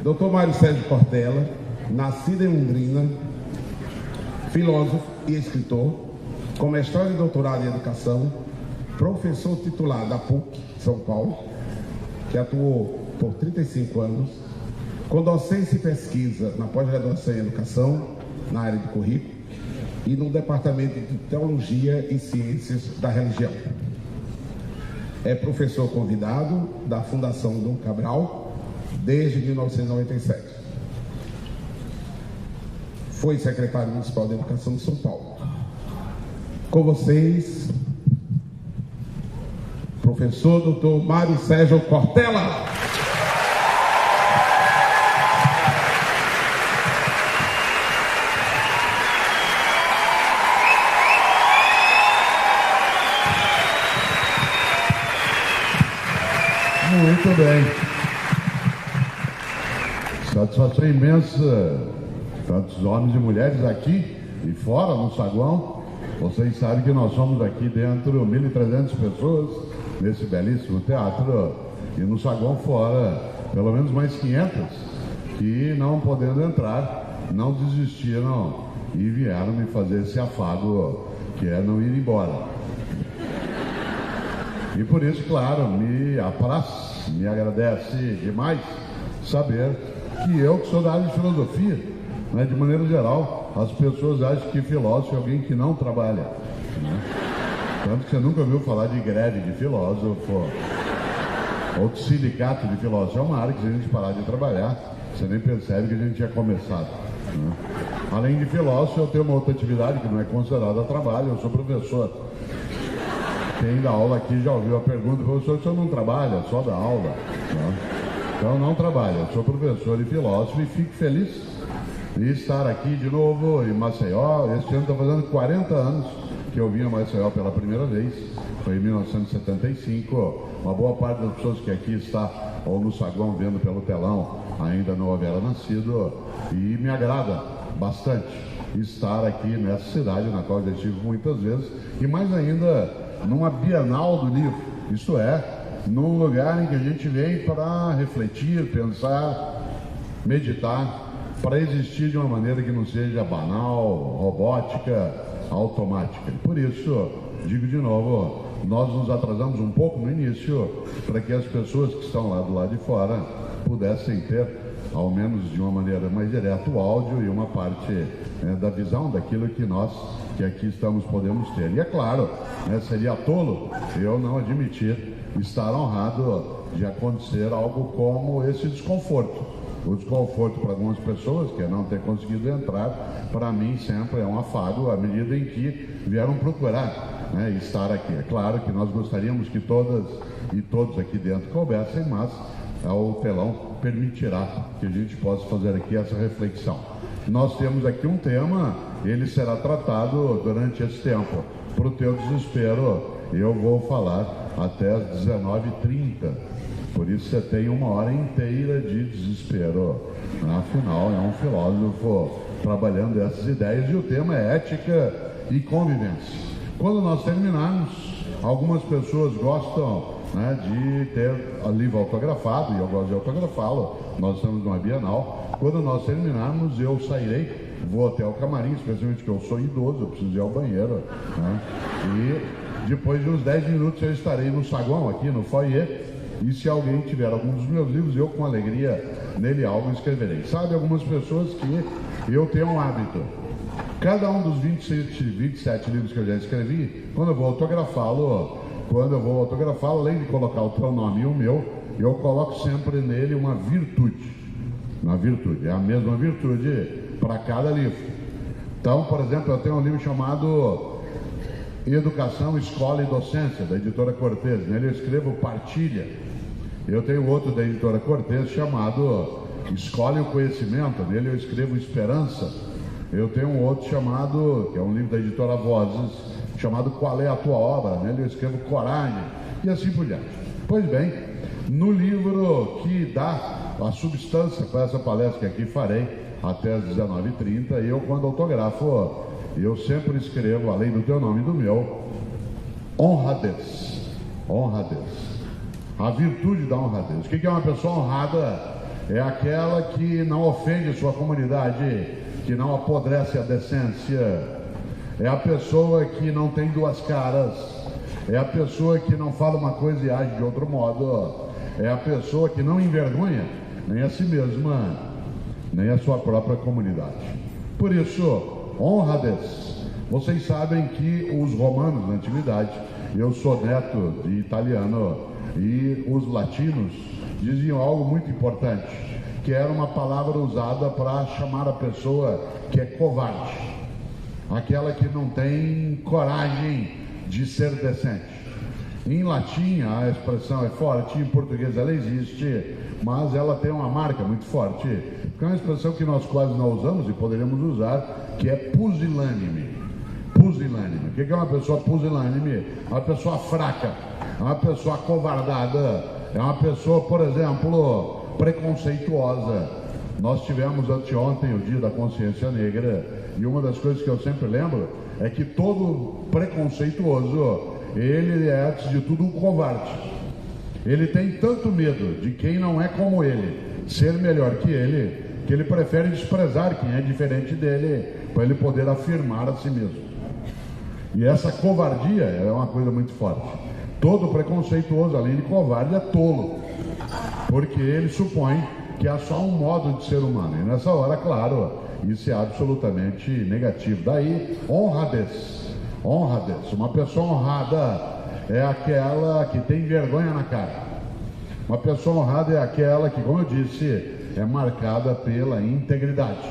Dr. Mário Sérgio Cortella, nascido em Londrina, filósofo e escritor, com mestrado e doutorado em educação, professor titular da PUC São Paulo, que atuou por 35 anos, com docência e pesquisa na pós-graduação em educação, na área de currículo, e no departamento de Teologia e Ciências da Religião. É professor convidado da Fundação Dom Cabral desde 1997. Foi secretário municipal de Educação de São Paulo. Com vocês, professor Dr. Mário Sérgio Cortella. Muito bem. Satisfação imensa, tantos homens e mulheres aqui e fora, no saguão. Vocês sabem que nós somos aqui dentro 1.300 pessoas nesse belíssimo teatro e no saguão fora pelo menos mais 500 que, não podendo entrar, não desistiram e vieram me fazer esse afago que é não ir embora. E por isso, claro, me apraz, me agradece demais saber que eu, que sou da área de filosofia, né, de maneira geral, as pessoas acham que filósofo é alguém que não trabalha, né? Tanto que você nunca ouviu falar de greve de filósofo ou de sindicato de filósofo. É uma área que, se a gente parar de trabalhar, você nem percebe que a gente tinha começado, né? Além de filósofo, eu tenho uma outra atividade que não é considerada trabalho, eu sou professor. Quem dá aula aqui já ouviu a pergunta: professor, o senhor não trabalha, só dá aula, né? Então não trabalho, eu sou professor e filósofo e fico feliz de estar aqui de novo em Maceió. Este ano está fazendo 40 anos que eu vim a Maceió pela primeira vez, foi em 1975. Uma boa parte das pessoas que aqui está ou no saguão vendo pelo telão ainda não haverá nascido, e me agrada bastante estar aqui nessa cidade na qual já estive muitas vezes, e mais ainda numa Bienal do Livro, isto é, num lugar em que a gente vem para refletir, pensar, meditar, para existir de uma maneira que não seja banal, robótica, automática. Por isso, digo de novo, nós nos atrasamos um pouco no início para que as pessoas que estão lá do lado de fora pudessem ter, ao menos de uma maneira mais direta, o áudio e uma parte da visão daquilo que nós que aqui estamos podemos ter. E é claro, seria tolo eu não admitir estar honrado de acontecer algo como esse desconforto. O desconforto para algumas pessoas, que é não ter conseguido entrar, para mim sempre é um afago à medida em que vieram procurar estar aqui. É claro que nós gostaríamos que todas e todos aqui dentro coubessem, mas o telão permitirá que a gente possa fazer aqui essa reflexão. Nós temos aqui um tema, ele será tratado durante esse tempo. Para o teu desespero, eu vou falar até às 19h30. Por isso você tem 1 hora inteira de desespero. Afinal, é um filósofo trabalhando essas ideias e o tema é ética e convivência. Quando nós terminarmos, algumas pessoas gostam de ter livro autografado, e eu gosto de autografá-lo. Nós estamos numa Bienal. Quando nós terminarmos, eu sairei, vou até o camarim, especialmente que eu sou idoso, eu preciso ir ao banheiro, e depois de uns 10 minutos eu estarei no saguão aqui, no foyer, e se alguém tiver algum dos meus livros, eu com alegria nele algo escreverei. Sabe, algumas pessoas que eu tenho um hábito: cada um dos 27 livros que eu já escrevi, quando eu vou autografá-lo, além de colocar o teu nome e o meu, eu coloco sempre nele uma virtude. Uma virtude, é a mesma virtude para cada livro. Então, por exemplo, eu tenho um livro chamado Educação, Escola e Docência, da editora Cortez. Nele eu escrevo partilha. Eu tenho outro da editora Cortez chamado Escola e o Conhecimento. Nele eu escrevo esperança. Eu tenho um outro chamado, que é um livro da editora Vozes, chamado Qual é a Tua Obra? Nele eu escrevo coragem, e assim por diante. Pois bem, no livro que dá a substância para essa palestra que aqui farei até às 19h30, eu, quando autografo, eu sempre escrevo, além do teu nome e do meu, honradez. Honradez. A virtude da honradez. O que é uma pessoa honrada? é aquela que não ofende sua comunidade, que não apodrece a decência, é a pessoa que não tem duas caras, é a pessoa que não fala uma coisa e age de outro modo, é a pessoa que não envergonha nem a si mesma, nem a sua própria comunidade. Por isso, honradez. Vocês sabem que os romanos na antiguidade, eu sou neto de italiano, e os latinos diziam algo muito importante, que era uma palavra usada para chamar a pessoa que é covarde, aquela que não tem coragem de ser decente. Em latim a expressão é forte, em português ela existe, mas ela tem uma marca muito forte, que é uma expressão que nós quase não usamos e poderíamos usar, que é pusilânime. Pusilânime. O que é uma pessoa pusilânime? É uma pessoa fraca, é uma pessoa acovardada, é uma pessoa, por exemplo, preconceituosa. Nós tivemos anteontem o Dia da Consciência Negra, e uma das coisas que eu sempre lembro é que todo preconceituoso, ele é, antes de tudo, um covarde. Ele tem tanto medo de quem não é como ele ser melhor que ele prefere desprezar quem é diferente dele, para ele poder afirmar a si mesmo. E essa covardia é uma coisa muito forte. Todo preconceituoso, além de covarde, é tolo, porque ele supõe que há só um modo de ser humano. E nessa hora, claro, isso é absolutamente negativo. Daí, honradez. Honradez. Uma pessoa honrada é aquela que tem vergonha na cara. Uma pessoa honrada é aquela que, como eu disse, é marcada pela integridade.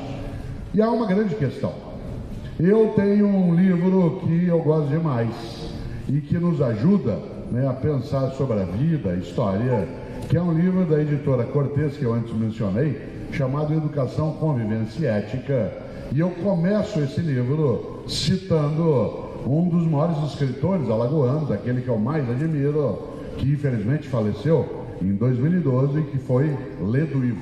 E há uma grande questão. Eu tenho um livro que eu gosto demais e que nos ajuda, né, a pensar sobre a vida, a história, que é um livro da editora Cortez, que eu antes mencionei, chamado Educação, Convivência e Ética. E eu começo esse livro citando um dos maiores escritores alagoanos, aquele que eu mais admiro, que infelizmente faleceu em 2012, que foi Ledo Ivo.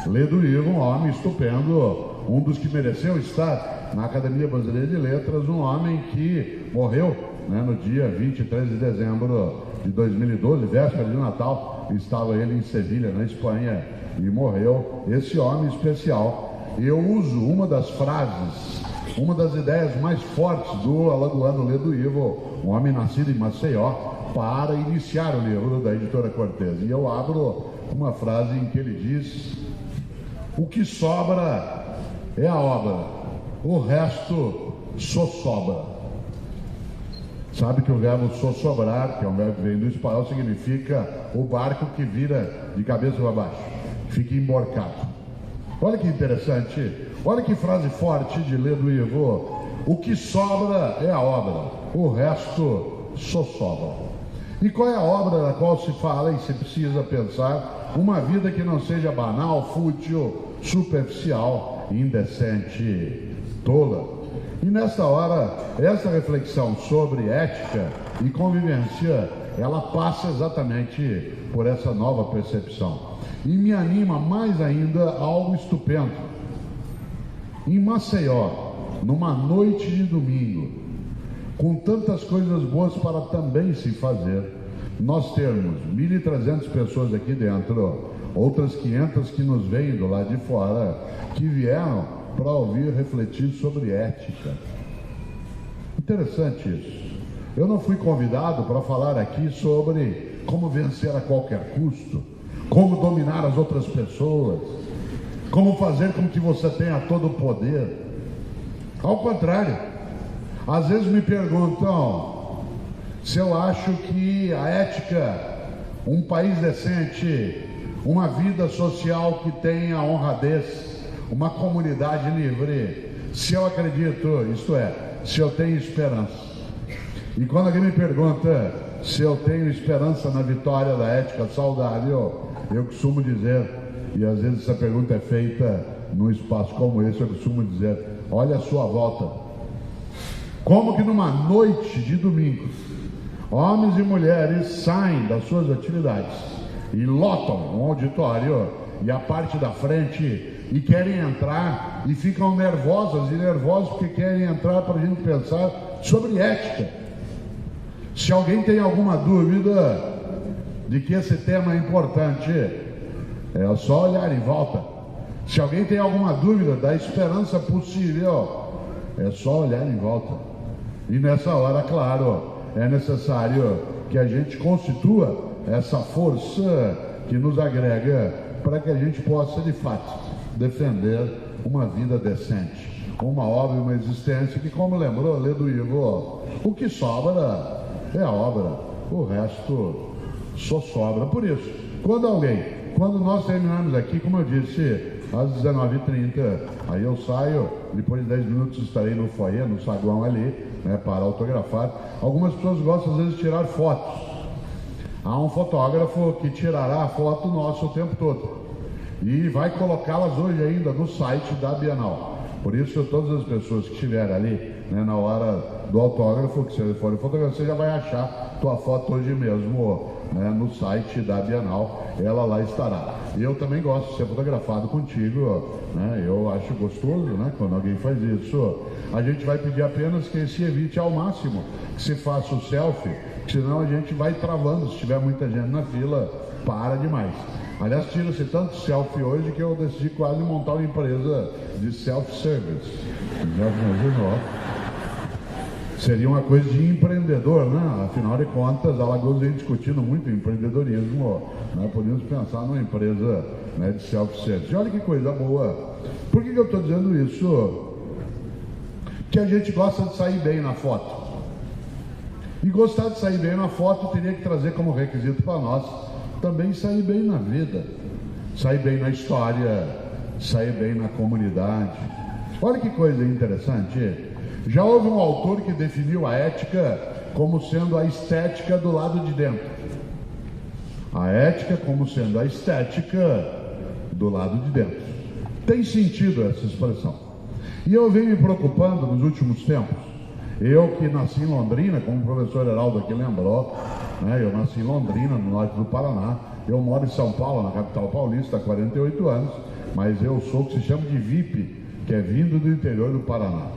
Ledo Ivo, um homem estupendo, um dos que mereceu estar na Academia Brasileira de Letras, um homem que morreu, né, no dia 23 de dezembro de 2012, véspera de Natal. Estava ele em Sevilha, na Espanha, e morreu. Esse homem especial. Eu uso uma das frases, uma das ideias mais fortes do alagoano Ledo Ivo, um homem nascido em Maceió, para iniciar o livro da editora Cortez. E eu abro uma frase em que ele diz: o que sobra é a obra, o resto só sobra. Sabe que o verbo sossobrar, que é um verbo que vem do espanhol, significa o barco que vira de cabeça para baixo, fica emborcado. Olha que interessante, olha que frase forte de Ledo Ivo: o que sobra é a obra, o resto só sobra. E qual é a obra da qual se fala e se precisa pensar? Uma vida que não seja banal, fútil, superficial, indecente, tola. E nessa hora, essa reflexão sobre ética e convivência, ela passa exatamente por essa nova percepção. E me anima mais ainda algo estupendo. Em Maceió, numa noite de domingo, com tantas coisas boas para também se fazer, nós temos 1.300 pessoas aqui dentro, outras 500 que nos veem do lado de fora, que vieram para ouvir refletir sobre ética. Interessante isso. Eu não fui convidado para falar aqui sobre como vencer a qualquer custo, como dominar as outras pessoas, como fazer com que você tenha todo o poder. Ao contrário, às vezes me perguntam se eu acho que a ética, um país decente, uma vida social que tenha honradez, uma comunidade livre, se eu acredito, isto é, se eu tenho esperança. E quando alguém me pergunta se eu tenho esperança na vitória da ética saudável, eu costumo dizer, e às vezes essa pergunta é feita num espaço como esse, eu costumo dizer: olha a sua volta. Como que numa noite de domingo, homens e mulheres saem das suas atividades e lotam um auditório e a parte da frente e querem entrar e ficam nervosas e nervosos porque querem entrar para a gente pensar sobre ética. Se alguém tem alguma dúvida de que esse tema é importante, É só olhar em volta. Se alguém tem alguma dúvida da esperança possível, é só olhar em volta. E nessa hora, claro, é necessário que a gente constitua essa força que nos agrega para que a gente possa, de fato, defender uma vida decente, uma obra e uma existência que, como lembrou Ledo Ivo, o que sobra é a obra, o resto só sobra. Por isso, quando nós terminarmos aqui, como eu disse, às 19h30, aí eu saio, depois de 10 minutos estarei no foyer, no saguão ali, né, para autografar. Algumas pessoas gostam às vezes de tirar fotos. Há um fotógrafo que tirará a foto nossa o tempo todo e vai colocá-las hoje ainda no site da Bienal. Por isso, todas as pessoas que estiverem ali, né, na hora do autógrafo, que se for fotografar, você já vai achar tua foto hoje mesmo, né, no site da Bienal, ela lá estará. Eu também gosto de ser fotografado contigo, né, eu acho gostoso, né, quando alguém faz isso. A gente vai pedir apenas que se evite ao máximo que se faça o selfie, senão a gente vai travando. Se tiver muita gente na fila, para demais. Aliás, tira-se tanto selfie hoje que eu decidi quase montar uma empresa de self-service. Já imaginou? Seria uma coisa de empreendedor, né? Afinal de contas, Alagoas vem discutindo muito empreendedorismo, né? Podemos pensar numa empresa, né, de self-service. E olha que coisa boa. Por que eu estou dizendo isso? Que a gente gosta de sair bem na foto. E gostar de sair bem na foto teria que trazer como requisito para nós também sair bem na vida, sair bem na história, sair bem na comunidade. Olha que coisa interessante. Já houve um autor que definiu a ética como sendo a estética do lado de dentro. A ética como sendo a estética do lado de dentro. Tem sentido essa expressão. E eu venho me preocupando nos últimos tempos. Eu que nasci em Londrina, como o professor Heraldo aqui lembrou, né, eu nasci em Londrina, no norte do Paraná. Eu moro em São Paulo, na capital paulista, há 48 anos, mas eu sou o que se chama de VIP, que é vindo do interior do Paraná.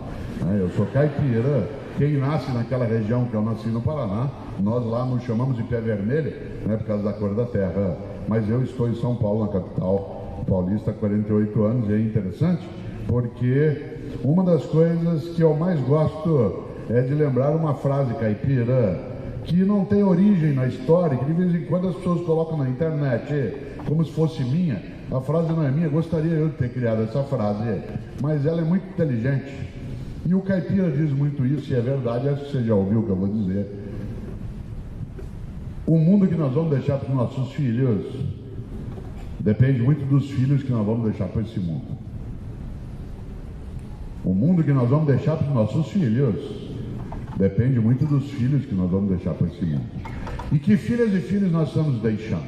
Eu sou caipira. Quem nasce naquela região que eu nasci no Paraná, nós lá nos chamamos de pé vermelho, né, por causa da cor da terra. Mas eu estou em São Paulo, na capital paulista, há 48 anos, e é interessante porque uma das coisas que eu mais gosto é de lembrar uma frase caipira que não tem origem na história, que de vez em quando as pessoas colocam na internet como se fosse minha. A frase não é minha, gostaria eu de ter criado essa frase, mas ela é muito inteligente. E o caipira diz muito isso, e é verdade, acho que você já ouviu o que eu vou dizer. O mundo que nós vamos deixar para os nossos filhos depende muito dos filhos que nós vamos deixar para esse mundo. O mundo que nós vamos deixar para os nossos filhos depende muito dos filhos que nós vamos deixar para esse mundo. E que filhas e filhos nós estamos deixando?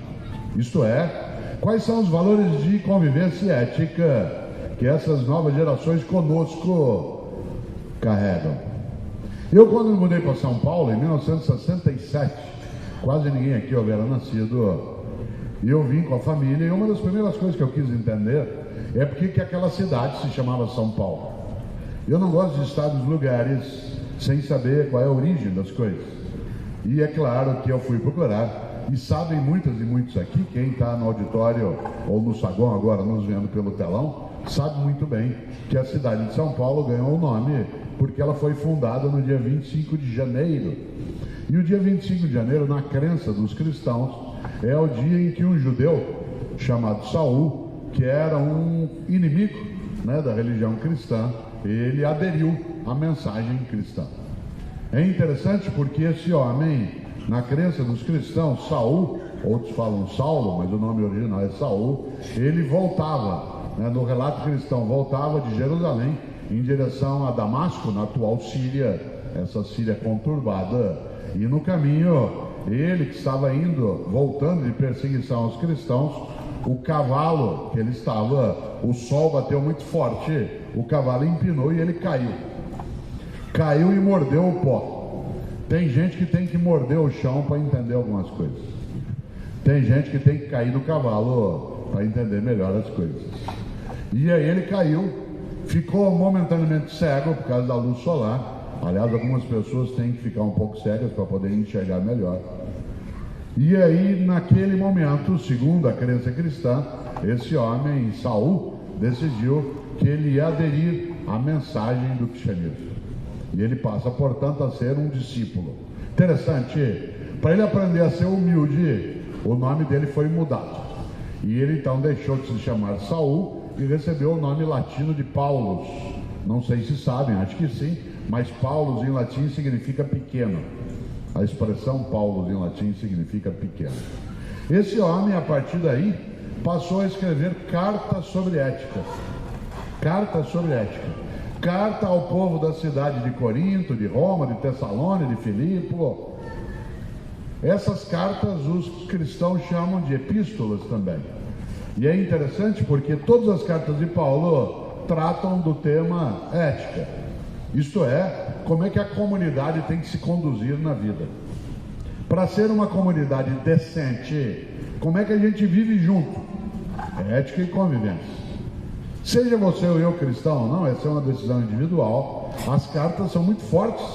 Isto é, quais são os valores de convivência e ética que essas novas gerações conosco carregam? Eu, quando me mudei para São Paulo, em 1967, quase ninguém aqui houvera nascido, e eu vim com a família, e uma das primeiras coisas que eu quis entender é porque que aquela cidade se chamava São Paulo. Eu não gosto de estar nos lugares sem saber qual é a origem das coisas. E é claro que eu fui procurar, e sabem muitas e muitos aqui, quem está no auditório ou no saguão agora nos vendo pelo telão, sabe muito bem que a cidade de São Paulo ganhou o nome porque ela foi fundada no dia 25 de janeiro. E o dia 25 de janeiro, na crença dos cristãos, é o dia em que um judeu chamado Saul, que era um inimigo, né, da religião cristã, ele aderiu à mensagem cristã. É interessante porque esse homem, na crença dos cristãos, Saul, outros falam Saulo, mas o nome original é Saul, ele voltava, né, no relato cristão, voltava de Jerusalém em direção a Damasco, na atual Síria, essa Síria conturbada, e no caminho, ele que estava voltando de perseguição aos cristãos, o cavalo que ele estava, o sol bateu muito forte, o cavalo empinou e ele caiu. Caiu e mordeu o pó. Tem gente que tem que morder o chão para entender algumas coisas. Tem gente que tem que cair do cavalo para entender melhor as coisas. E aí ele caiu, ficou momentaneamente cego por causa da luz solar. Aliás, algumas pessoas têm que ficar um pouco cegas para poder enxergar melhor. E aí, naquele momento, segundo a crença cristã, esse homem, Saul, decidiu que ele ia aderir à mensagem do cristianismo. E ele passa, portanto, a ser um discípulo. Interessante, para ele aprender a ser humilde, o nome dele foi mudado. E ele então deixou de se chamar Saul e recebeu o nome latino de Paulus. Não sei se sabem, acho que sim, mas Paulus em latim significa pequeno. A expressão Paulus em latim significa pequeno. Esse homem, a partir daí, passou a escrever cartas sobre ética. Cartas sobre ética. Carta ao povo da cidade de Corinto, de Roma, de Tessalônica, de Filipo. Essas cartas os cristãos chamam de epístolas também. E é interessante porque todas as cartas de Paulo tratam do tema ética. Isto é, como é que a comunidade tem que se conduzir na vida. Para ser uma comunidade decente, como é que a gente vive junto? Ética e convivência. Seja você ou eu cristão ou não, essa é uma decisão individual. As cartas são muito fortes.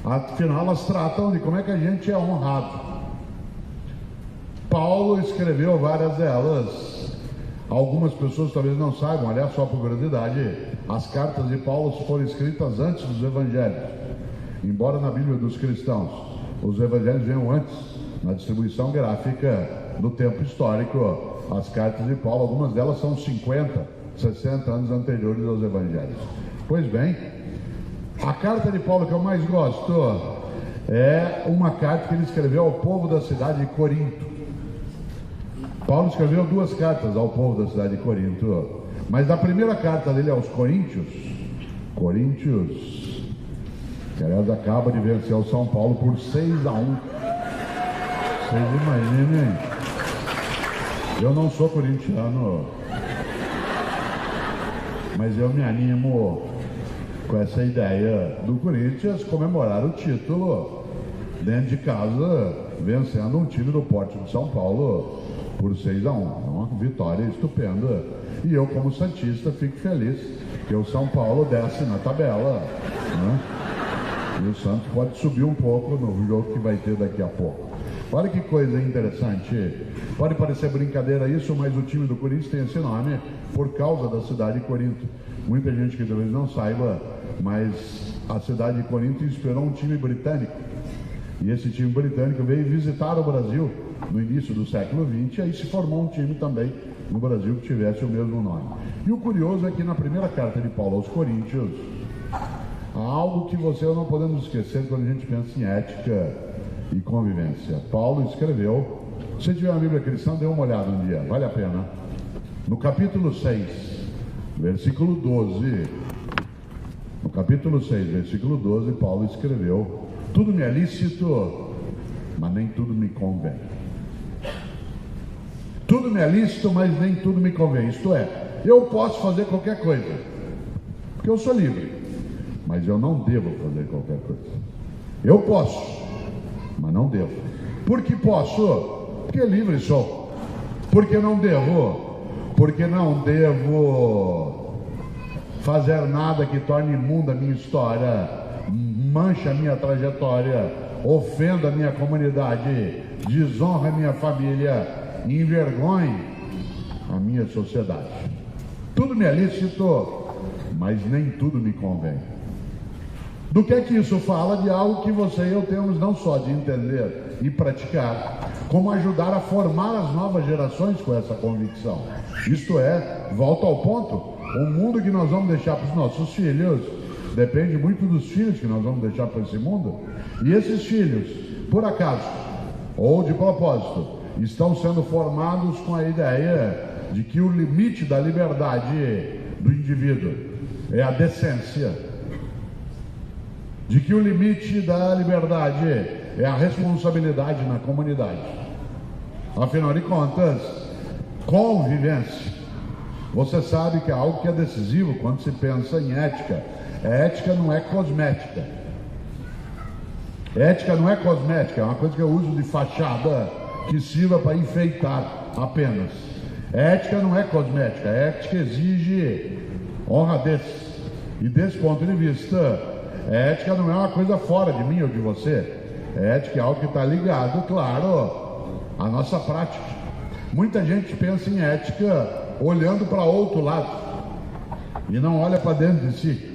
Afinal, elas tratam de como é que a gente é honrado. Paulo escreveu várias delas. Algumas pessoas talvez não saibam, aliás, só por curiosidade, as cartas de Paulo foram escritas antes dos evangelhos. Embora na Bíblia dos cristãos os evangelhos venham antes, na distribuição gráfica do tempo histórico, as cartas de Paulo, algumas delas são 50, 60 anos anteriores aos evangelhos. Pois bem, a carta de Paulo que eu mais gosto é uma carta que ele escreveu ao povo da cidade de Corinto. Paulo escreveu 2 cartas ao povo da cidade de Corinto, mas na primeira carta dele aos Coríntios, que aliás acaba de vencer o São Paulo por 6-1. Vocês imaginem, eu não sou corintiano, mas eu me animo com essa ideia do Corinthians comemorar o título dentro de casa, vencendo um time do porte de São Paulo por 6-1. É uma vitória estupenda. E eu, como santista, fico feliz que o São Paulo desce na tabela, né? E o Santos pode subir um pouco no jogo que vai ter daqui a pouco. Olha que coisa interessante. Pode parecer brincadeira isso, mas o time do Corinthians tem esse nome por causa da cidade de Corinto. Muita gente que talvez não saiba, mas a cidade de Corinto inspirou um time britânico. E esse time britânico veio visitar o Brasil no início do século XX, e aí se formou um time também no Brasil que tivesse o mesmo nome. E o curioso é que na primeira carta de Paulo aos Coríntios, há algo que você e eu não podemos esquecer quando a gente pensa em ética e convivência. Paulo escreveu, se tiver uma Bíblia cristã, dê uma olhada um dia, vale a pena. No capítulo 6, versículo 12, no capítulo 6, versículo 12, Paulo escreveu: tudo me é lícito, mas nem tudo me convém. Tudo me é lícito, mas nem tudo me convém. Isto é, eu posso fazer qualquer coisa, porque eu sou livre, mas eu não devo fazer qualquer coisa. Eu posso, mas não devo. Por que posso? Porque livre sou. Por que não devo? Porque não devo fazer nada que torne imunda a minha história, mancha a minha trajetória, ofenda a minha comunidade, desonra a minha família, envergonhe a minha sociedade. Tudo me é lícito, mas nem tudo me convém. Do que é que isso fala? De algo que você e eu temos não só de entender e praticar, como ajudar a formar as novas gerações com essa convicção. Isto é, volta ao ponto, o mundo que nós vamos deixar para os nossos filhos depende muito dos filhos que nós vamos deixar para esse mundo. E esses filhos, por acaso, ou de propósito, estão sendo formados com a ideia de que o limite da liberdade do indivíduo é a decência, de que o limite da liberdade é a responsabilidade na comunidade. Afinal de contas, convivência, você sabe que é algo que é decisivo quando se pensa em ética. A ética não é cosmética. Ética não é cosmética, é uma coisa que eu uso de fachada que sirva para enfeitar apenas. Ética não é cosmética, a ética exige honradez. E desse ponto de vista, a ética não é uma coisa fora de mim ou de você. Ética é algo que está ligado, claro, à nossa prática. Muita gente pensa em ética olhando para outro lado e não olha para dentro de si.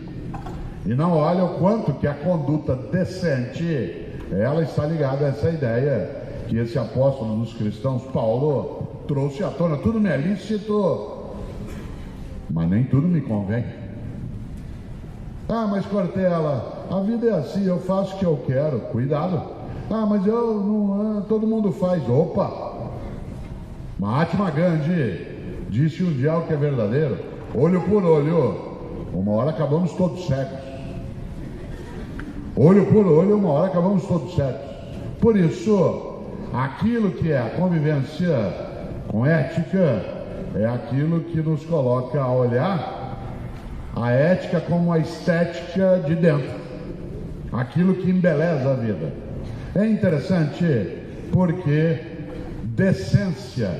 E não olha o quanto que a conduta decente, ela está ligada a essa ideia que esse apóstolo dos cristãos, Paulo, trouxe à tona. Tudo me é lícito, mas nem tudo me convém. Ah, mas Cortella, a vida é assim, eu faço o que eu quero. Cuidado. Ah, mas eu não, todo mundo faz. Opa! Mahatma Gandhi disse um dia algo que é verdadeiro: olho por olho, uma hora acabamos todos cegos. Olho por olho, uma hora acabamos todos cegos. Por isso, aquilo que é a convivência com ética é aquilo que nos coloca a olhar a ética como a estética de dentro, aquilo que embeleza a vida. É interessante porque decência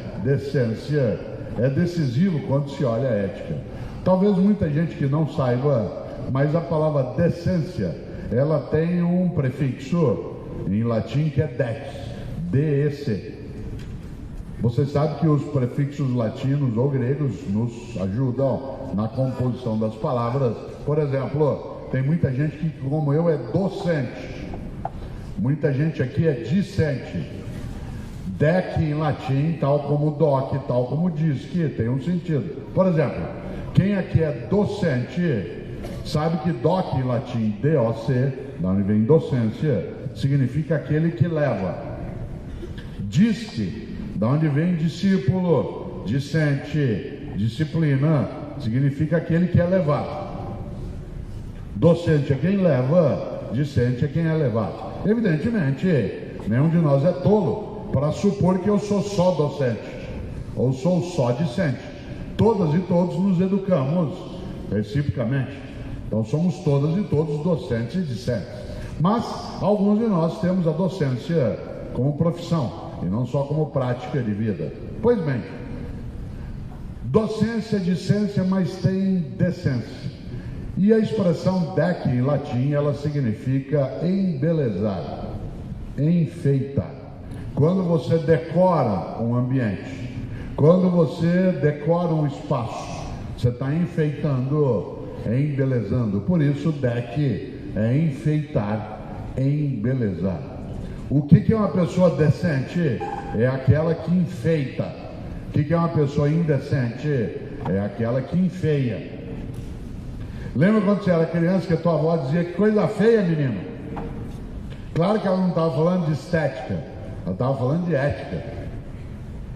é decisivo quando se olha a ética. Talvez muita gente que não saiba, mas a palavra decência, ela tem um prefixo em latim que é dex, D-E-C. Você sabe que os prefixos latinos ou gregos nos ajudam na composição das palavras. Por exemplo, tem muita gente que, como eu, é docente. Muita gente aqui é discente. Dec em latim, tal como doc, tal como disque, tem um sentido. Por exemplo, quem aqui é docente sabe que doc em latim, D-O-C, da onde vem docência, significa aquele que leva. Disque, da onde vem discípulo, discente, disciplina, significa aquele que é levado. Docente é quem leva, discente é quem é levado. Evidentemente, nenhum de nós é tolo para supor que eu sou só docente ou sou só discente. Todas e todos nos educamos reciprocamente. Então somos todas e todos docentes e discentes. Mas alguns de nós temos a docência como profissão e não só como prática de vida. Pois bem, docência, discência, mas tem decência. E a expressão dec em latim, ela significa embelezar, enfeitar. Quando você decora um ambiente, quando você decora um espaço, você está enfeitando, embelezando. Por isso, dec é enfeitar, embelezar. O que é uma pessoa decente? É aquela que enfeita. O que é uma pessoa indecente? É aquela que enfeia. Lembra quando você era criança que a tua avó dizia que coisa feia, menino? Claro que ela não estava falando de estética, ela estava falando de ética.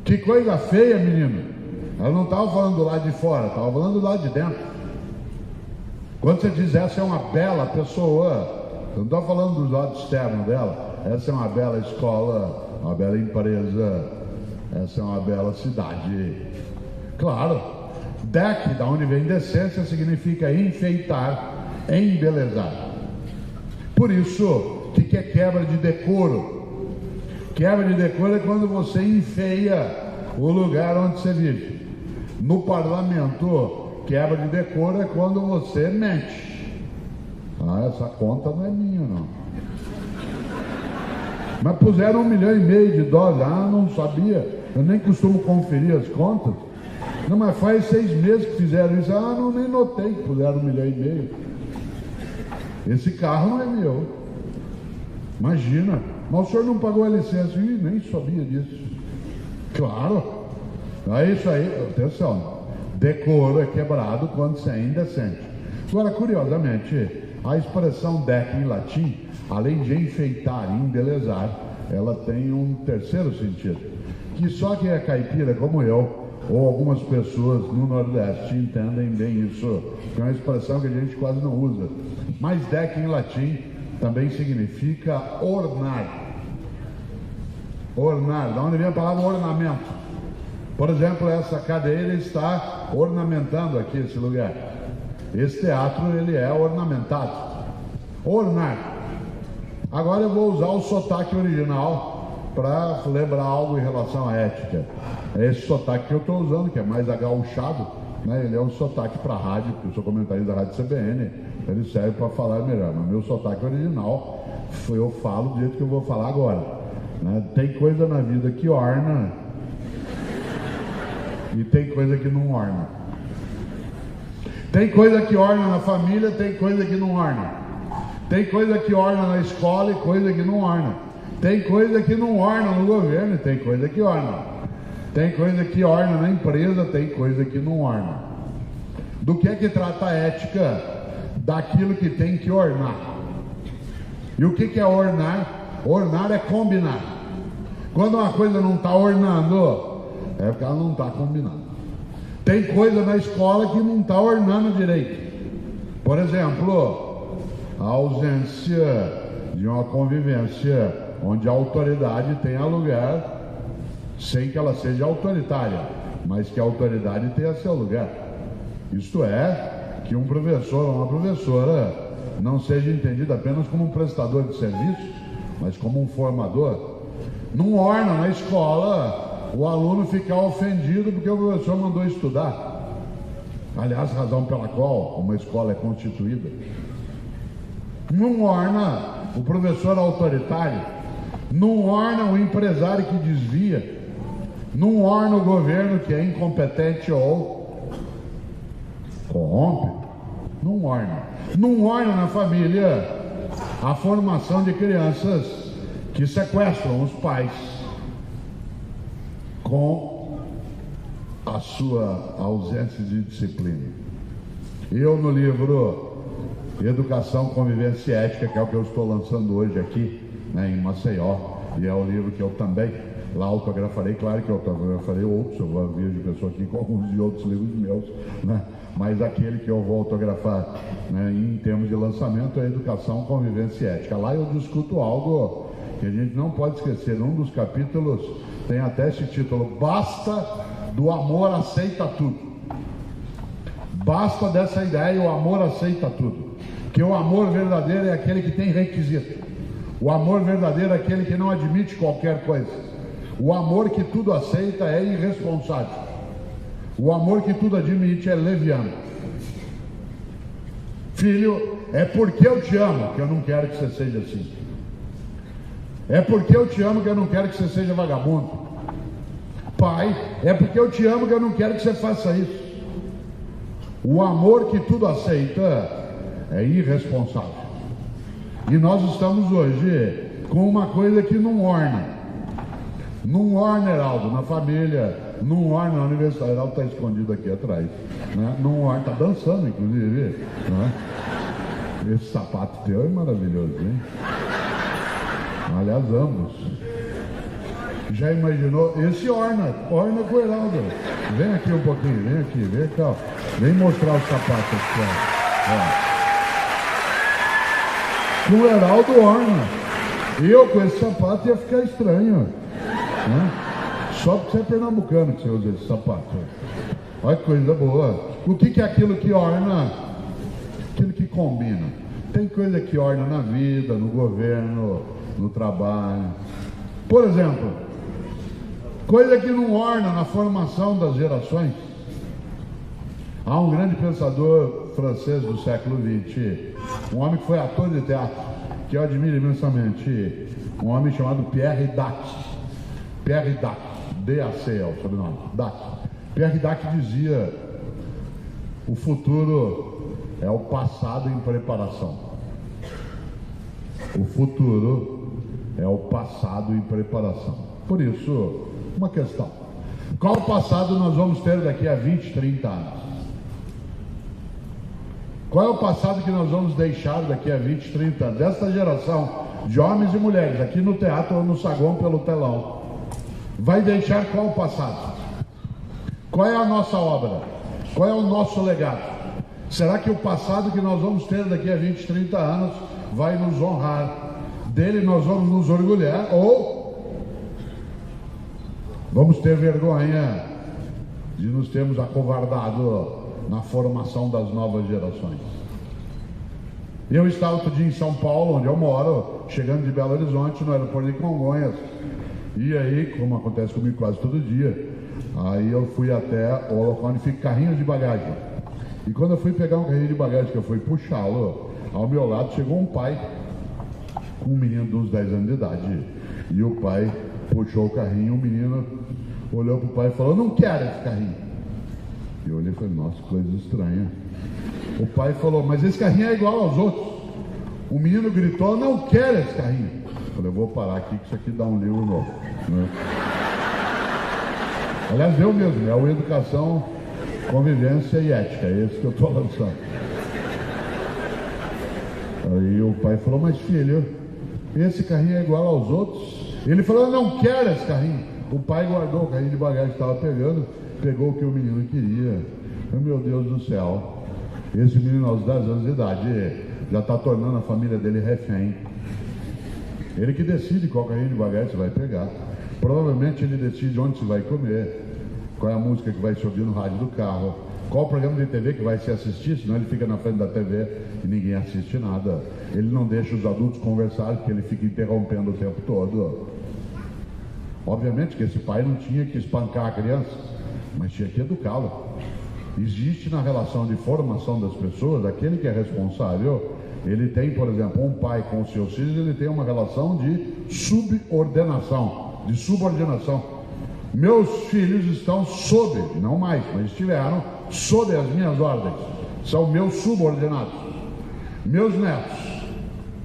Que coisa feia, menino? Ela não estava falando do lado de fora, estava falando do lado de dentro. Quando você diz essa é uma bela pessoa, eu não estou falando do lado externo dela. Essa é uma bela escola, uma bela empresa, essa é uma bela cidade. Claro, dec, da onde vem decência, significa enfeitar, embelezar. Por isso, o que é quebra de decoro? Quebra de decoro é quando você enfeia o lugar onde você vive. No parlamento, quebra de decoro é quando você mente. Ah, essa conta não é minha, não. Mas puseram $1,5 milhão. Ah, não sabia. Eu nem costumo conferir as contas. Não, mas faz 6 meses que fizeram isso. Ah, não, nem notei que puseram $1,5 milhão. Esse carro não é meu. Imagina. Mas o senhor não pagou a licença. Ih, nem sabia disso. Claro. É isso aí. Atenção. Decoro é quebrado quando você é indecente. Agora, curiosamente, a expressão dec em latim, além de enfeitar e embelezar, ela tem um terceiro sentido, que só quem é caipira como eu, ou algumas pessoas no Nordeste entendem bem isso, que é uma expressão que a gente quase não usa. Mas dec em latim também significa ornar. Ornar, da onde vem a palavra ornamento. Por exemplo, essa cadeira está ornamentando aqui esse lugar. Esse teatro, ele é ornamentado. Ornar. Agora eu vou usar o sotaque original para lembrar algo em relação à ética. É esse sotaque que eu estou usando, que é mais agauchado, né? Ele é um sotaque para rádio, porque eu sou comentarista da Rádio CBN, ele serve para falar melhor, mas meu sotaque original, eu falo do jeito que eu vou falar agora, né? Tem coisa na vida que orna e tem coisa que não orna. Tem coisa que orna na família, tem coisa que não orna. Tem coisa que orna na escola e coisa que não orna. Tem coisa que não orna no governo e tem coisa que orna. Tem coisa que orna na empresa, tem coisa que não orna. Do que é que trata a ética? Daquilo que tem que ornar. E o que é ornar? Ornar é combinar. Quando uma coisa não está ornando, é porque ela não está combinando. Tem coisa na escola que não está ornando direito. Por exemplo, a ausência de uma convivência onde a autoridade tenha lugar, sem que ela seja autoritária, mas que a autoridade tenha seu lugar. Isto é, que um professor ou uma professora não seja entendido apenas como um prestador de serviço, mas como um formador. Não orna na escola o aluno ficar ofendido porque o professor mandou estudar. Aliás, razão pela qual uma escola é constituída. Não orna o professor autoritário, não orna o empresário que desvia, não orna o governo que é incompetente ou corrompe. Não orna. Não orna na família a formação de crianças que sequestram os pais com a sua ausência de disciplina. Eu, no livro Educação, Convivência e Ética, que é o que eu estou lançando hoje aqui, né, em Maceió, e é o livro que eu também lá autografarei, claro que eu autografarei outros, eu vejo pessoa aqui com alguns de outros livros meus, né, mas aquele que eu vou autografar, né, em termos de lançamento é Educação, Convivência e Ética. Lá eu discuto algo que a gente não pode esquecer. Num dos capítulos tem até esse título: Basta do amor aceita tudo. Basta dessa ideia, o amor aceita tudo. Que o amor verdadeiro é aquele que tem requisito. O amor verdadeiro é aquele que não admite qualquer coisa. O amor que tudo aceita é irresponsável. O amor que tudo admite é leviano. Filho, é porque eu te amo que eu não quero que você seja assim. É porque eu te amo que eu não quero que você seja vagabundo. Pai, é porque eu te amo que eu não quero que você faça isso. O amor que tudo aceita é irresponsável. E nós estamos hoje com uma coisa que não orna. Não orna, Heraldo, na família. Não orna na universidade. Heraldo está escondido aqui atrás, né? Não orna, está dançando, inclusive, né? Esse sapato teu é maravilhoso, hein? Aliás, ambos. Já imaginou? Esse orna com o Heraldo. Vem aqui um pouquinho, vem aqui, vem cá. Vem mostrar o sapato aqui, ó. Com o Heraldo orna. Eu com esse sapato ia ficar estranho, né? Só porque você é pernambucano que você usa esse sapato. Olha que coisa boa. O que é aquilo que orna? Aquilo que combina. Tem coisa que orna na vida, no governo, no trabalho. Por exemplo, coisa que não orna na formação das gerações. Há um grande pensador francês do século XX, um homem que foi ator de teatro, que eu admiro imensamente, um homem chamado Pierre Dac. Pierre Dac, D-A-C é o sobrenome, Dac. Pierre Dac dizia: o futuro é o passado em preparação. O futuro é o passado em preparação. Por isso, uma questão: qual passado nós vamos ter daqui a 20, 30 anos? Qual é o passado que nós vamos deixar daqui a 20, 30 anos? Desta geração de homens e mulheres, aqui no teatro ou no saguão pelo telão, vai deixar qual o passado? Qual é a nossa obra? Qual é o nosso legado? Será que o passado que nós vamos ter daqui a 20, 30 anos vai nos honrar? Dele nós vamos nos orgulhar ou vamos ter vergonha de nos termos acovardado na formação das novas gerações? Eu estava outro dia em São Paulo, onde eu moro, chegando de Belo Horizonte, no aeroporto de Congonhas. E aí, como acontece comigo quase todo dia, Aí eu fui até o local onde fica carrinho de bagagem. E quando eu fui pegar um carrinho de bagagem, que eu fui puxá-lo, ao meu lado chegou um pai com um menino de uns 10 anos de idade. E o pai puxou o carrinho, o menino olhou para o pai e falou: não quero esse carrinho. E eu olhei e falei: nossa, coisa estranha. O pai falou: mas esse carrinho é igual aos outros. O menino gritou: não quero esse carrinho. Eu falei: eu vou parar aqui que isso aqui dá um livro novo, né? Aliás, eu mesmo, é o Educação, Convivência e Ética, é esse que eu estou lançando. Aí o pai falou: mas filho, esse carrinho é igual aos outros? Ele falou: eu não quero esse carrinho. O pai guardou o carrinho de bagagem que estava pegando, pegou o que o menino queria. Meu Deus do céu, esse menino aos 10 anos de idade já está tornando a família dele refém. Ele que decide qual carrinho de bagagem você vai pegar. Provavelmente ele decide onde você vai comer, qual é a música que vai se ouvir no rádio do carro, qual o programa de TV que vai se assistir, senão ele fica na frente da TV e ninguém assiste nada. Ele não deixa os adultos conversar, porque ele fica interrompendo o tempo todo. Obviamente que esse pai não tinha que espancar a criança, mas tinha que educá-la. Existe na relação de formação das pessoas, aquele que é responsável, ele tem, por exemplo, um pai com os seus filhos, ele tem uma relação de subordinação, de subordinação. Meus filhos estão sob, não mais, mas estiveram sob as minhas ordens, são meus subordinados. Meus netos,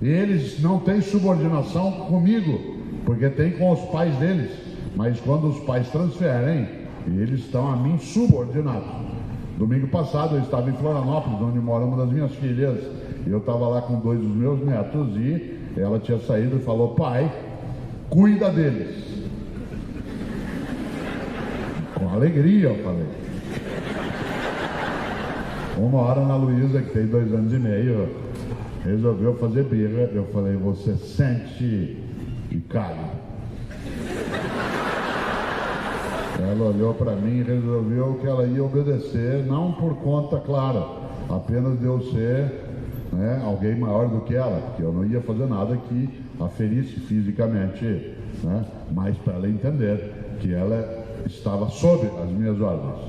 eles não têm subordinação comigo, porque tem com os pais deles, mas quando os pais transferem, eles estão a mim subordinados. Domingo passado eu estava em Florianópolis, onde mora uma das minhas filhas, e eu estava lá com 2 dos meus netos, e ela tinha saído e falou: pai, cuida deles. Com alegria, eu falei. Uma hora, Ana Luísa, que tem 2 anos e meio, resolveu fazer birra. Eu falei: você sente e cale. Ela olhou para mim e resolveu que ela ia obedecer, não por conta, claro, apenas de eu ser, né, alguém maior do que ela, porque eu não ia fazer nada que a ferisse fisicamente, né, mas para ela entender que ela estava sob as minhas ordens.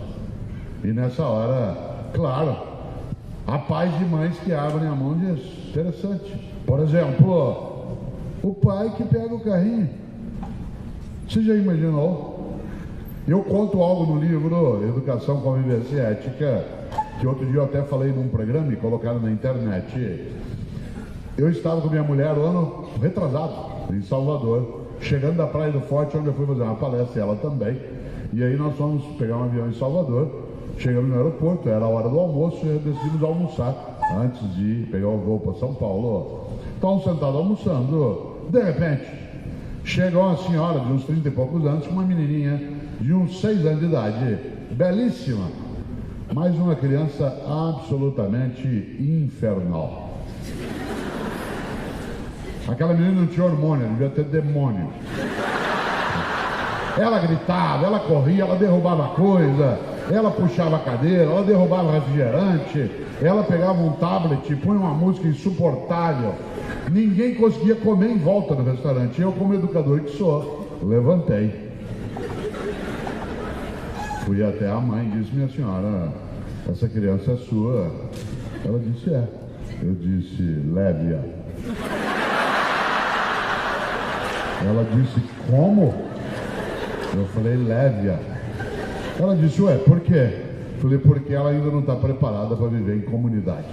E nessa hora, claro, há pais e mães que abrem a mão e dizem: interessante. Por exemplo, o pai que pega o carrinho. Você já imaginou? Eu conto algo no livro Educação, Convivência e Ética, que outro dia eu até falei num programa e colocaram na internet. Eu estava com minha mulher o ano retrasado, em Salvador, chegando da Praia do Forte, onde eu fui fazer uma palestra, ela também. E aí nós fomos pegar um avião em Salvador, chegamos no aeroporto, era a hora do almoço e decidimos almoçar antes de pegar o voo para São Paulo. Estávamos sentados almoçando, de repente, chegou uma senhora de uns 30 e poucos anos com uma menininha de uns 6 anos de idade, belíssima, mas uma criança absolutamente infernal. Aquela menina não tinha hormônio, devia ter demônio. Ela gritava, ela corria, ela derrubava coisa, ela puxava a cadeira, ela derrubava refrigerante, ela pegava um tablet e punha uma música insuportável. Ninguém conseguia comer em volta do restaurante. Eu, como educador que sou, levantei. Fui até a mãe e disse: minha senhora, essa criança é sua. Ela disse: é. Eu disse: leve-a. Ela disse: como? Eu falei: leve-a. Ela disse: ué, por quê? Eu falei: porque ela ainda não está preparada para viver em comunidade.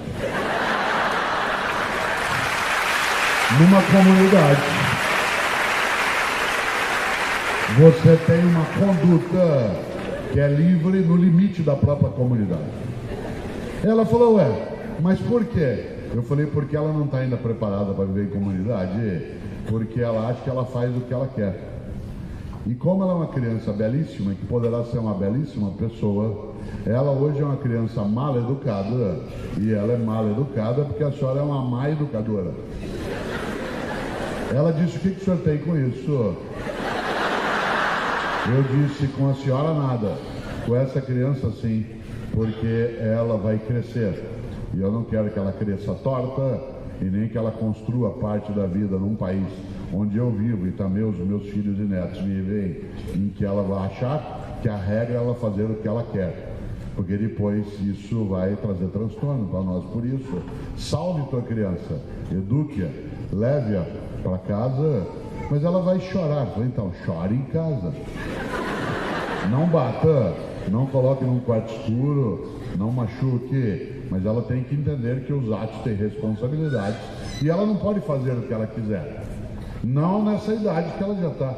Numa comunidade, você tem uma conduta que é livre no limite da própria comunidade. Ela falou: ué, mas por quê? Eu falei: porque ela não está ainda preparada para viver em comunidade, porque ela acha que ela faz o que ela quer. E como ela é uma criança belíssima, que poderá ser uma belíssima pessoa, ela hoje é uma criança mal educada, e ela é mal educada porque a senhora é uma má educadora. Ela disse: o que o senhor tem com isso? Eu disse: com a senhora nada, com essa criança sim, porque ela vai crescer. E eu não quero que ela cresça torta e nem que ela construa parte da vida num país onde eu vivo e também os meus filhos e netos vivem, em que ela vai achar que a regra é ela fazer o que ela quer, porque depois isso vai trazer transtorno para nós. Por isso, salve tua criança, eduque-a, leve-a para casa, mas ela vai chorar. Então, chore em casa. Não bata, não coloque num quarto escuro, não machuque, mas ela tem que entender que os atos têm responsabilidades e ela não pode fazer o que ela quiser. Não nessa idade que ela já está.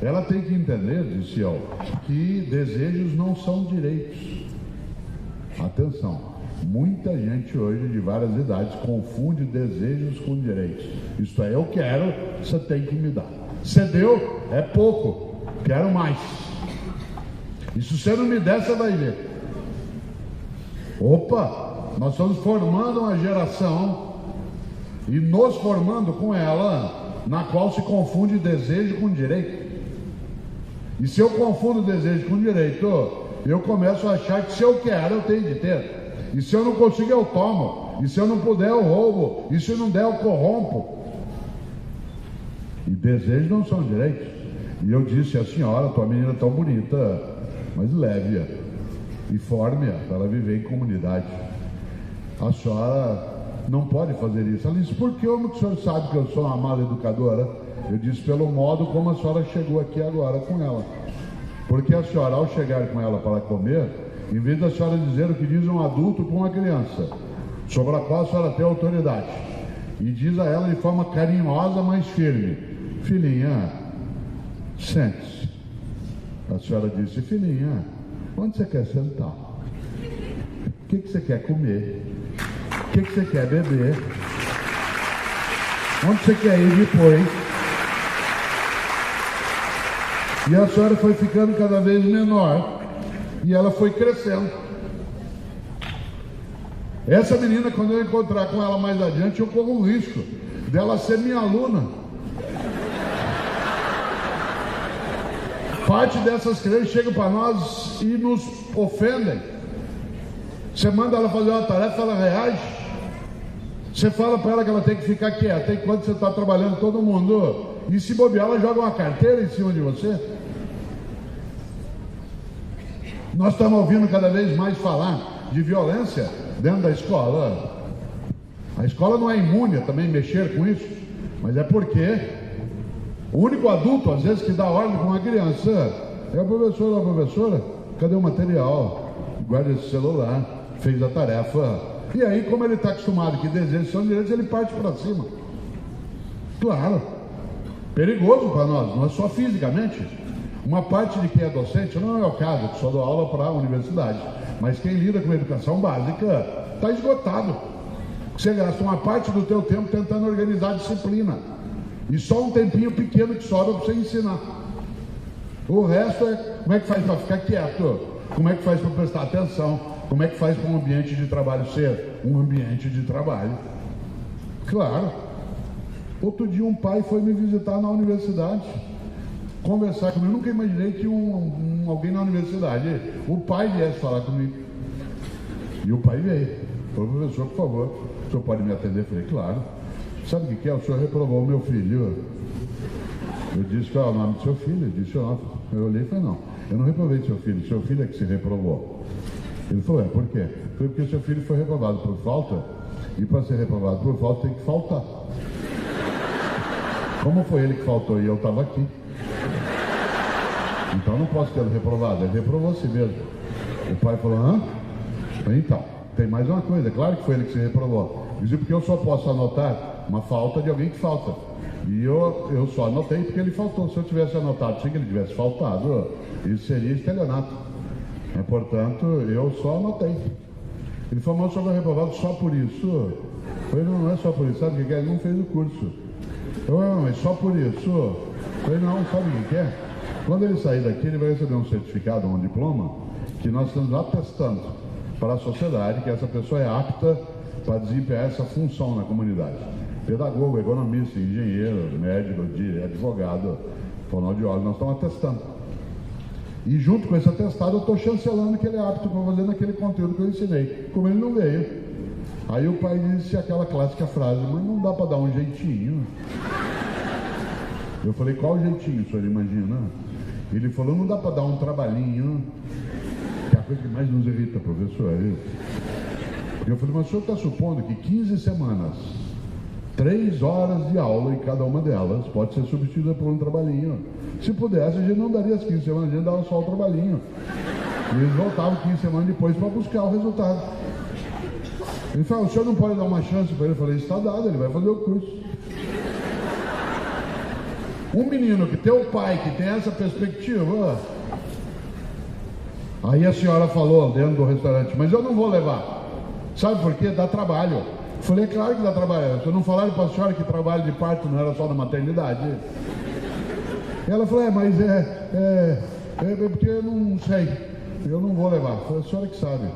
Ela tem que entender, disse eu, que desejos não são direitos. Atenção, muita gente hoje de várias idades confunde desejos com direitos. Isto é, eu quero, você tem que me dar. Você deu, é pouco, quero mais. E se você não me der, você vai ver. Opa, nós estamos formando uma geração e nos formando com ela, na qual se confunde desejo com direito. E se eu confundo desejo com direito, eu começo a achar que se eu quero, eu tenho de ter. E se eu não conseguir, eu tomo. E se eu não puder, eu roubo. E se não der, eu corrompo. E desejos não são direitos. E eu disse à senhora, tua menina é tão bonita, mas leve-a e forme-a para ela viver em comunidade. A senhora não pode fazer isso. Ela disse, por que o senhor sabe que eu sou uma mala educadora? Eu disse, pelo modo como a senhora chegou aqui agora com ela. Porque a senhora, ao chegar com ela para comer, em vez da senhora dizer o que diz um adulto com uma criança, sobre a qual a senhora tem autoridade, e diz a ela de forma carinhosa, mas firme, filhinha, sente-se. A senhora disse, filhinha, onde você quer sentar? O que você quer comer? O que você quer beber? Onde você quer ir depois? E a senhora foi ficando cada vez menor e ela foi crescendo. Essa menina, quando eu encontrar com ela mais adiante, eu corro o risco dela ser minha aluna. Parte dessas crianças chegam para nós e nos ofendem. Você manda ela fazer uma tarefa, ela reage. Você fala para ela que ela tem que ficar quieta enquanto você está trabalhando, todo mundo. E se bobear, ela joga uma carteira em cima de você. Nós estamos ouvindo cada vez mais falar de violência dentro da escola. A escola não é imune a também mexer com isso, mas é porque o único adulto, às vezes, que dá ordem com uma criança é a professora. A professora, cadê o material? Guarda esse celular, fez a tarefa. E aí, como ele está acostumado que desejos são direitos, ele parte para cima. Claro, perigoso para nós, não é só fisicamente. Uma parte de quem é docente, não é o caso, que só dou aula para a universidade, mas quem lida com a educação básica está esgotado. Você gasta uma parte do teu tempo tentando organizar a disciplina e só um tempinho pequeno que sobra para você ensinar. O resto é como é que faz para ficar quieto, como é que faz para prestar atenção, como é que faz para um ambiente de trabalho ser um ambiente de trabalho. Claro. Outro dia um pai foi me visitar na universidade, conversar comigo. Eu nunca imaginei que alguém na universidade, o pai viesse falar comigo. E o pai veio. Falou, professor, por favor, o senhor pode me atender? Eu falei, claro. Sabe o que é? O senhor reprovou o meu filho. Eu disse, qual é o nome do seu filho? Ele disse, eu olhei e falei, não, eu não reprovei seu filho é que se reprovou. Ele falou, por quê? Foi porque o seu filho foi reprovado por falta, e para ser reprovado por falta tem que faltar. Como foi ele que faltou e eu estava aqui? Então não posso tê-lo reprovado. Ele reprovou a si mesmo. O pai falou, hã? Então, tem mais uma coisa. Claro que foi ele que se reprovou. Dizia porque eu só posso anotar uma falta de alguém que falta. E eu só anotei porque ele faltou. Se eu tivesse anotado sem que ele tivesse faltado, isso seria estelionato. Portanto, eu só anotei. Ele falou, mas o senhor foi reprovado só por isso? Eu falei, não é só por isso. Sabe o que é? Ele não fez o curso. Eu falei, não, mas só por isso? Eu falei, não, sabe o que é? Quando ele sair daqui, ele vai receber um certificado, um diploma, que nós estamos atestando para a sociedade que essa pessoa é apta para desempenhar essa função na comunidade. Pedagogo, economista, engenheiro, médico, advogado, fonoaudiólogo, nós estamos atestando. E junto com esse atestado, eu estou chancelando que ele é apto para fazer naquele conteúdo que eu ensinei. Como ele não veio, aí o pai disse aquela clássica frase, mas não dá para dar um jeitinho. Eu falei, qual jeitinho, o senhor imagina? Ele falou, não dá para dar um trabalhinho, que é a coisa que mais nos irrita, professor, é isso. Eu falei, mas o senhor está supondo que 15 semanas, 3 horas de aula em cada uma delas pode ser substituída por um trabalhinho. Se pudesse, a gente não daria as 15 semanas, a gente dava só o trabalhinho. E eles voltavam 15 semanas depois para buscar o resultado. Ele falou, o senhor não pode dar uma chance para ele? Eu falei, está dado, ele vai fazer o curso. Um menino que tem o pai, que tem essa perspectiva. Aí a senhora falou dentro do restaurante, mas eu não vou levar. Sabe por quê? Dá trabalho. Eu falei, é claro que dá trabalho. Vocês não falaram para a senhora que trabalho de parto não era só na maternidade? E ela falou, mas porque eu não sei. Eu não vou levar. Eu falei, a senhora que sabe.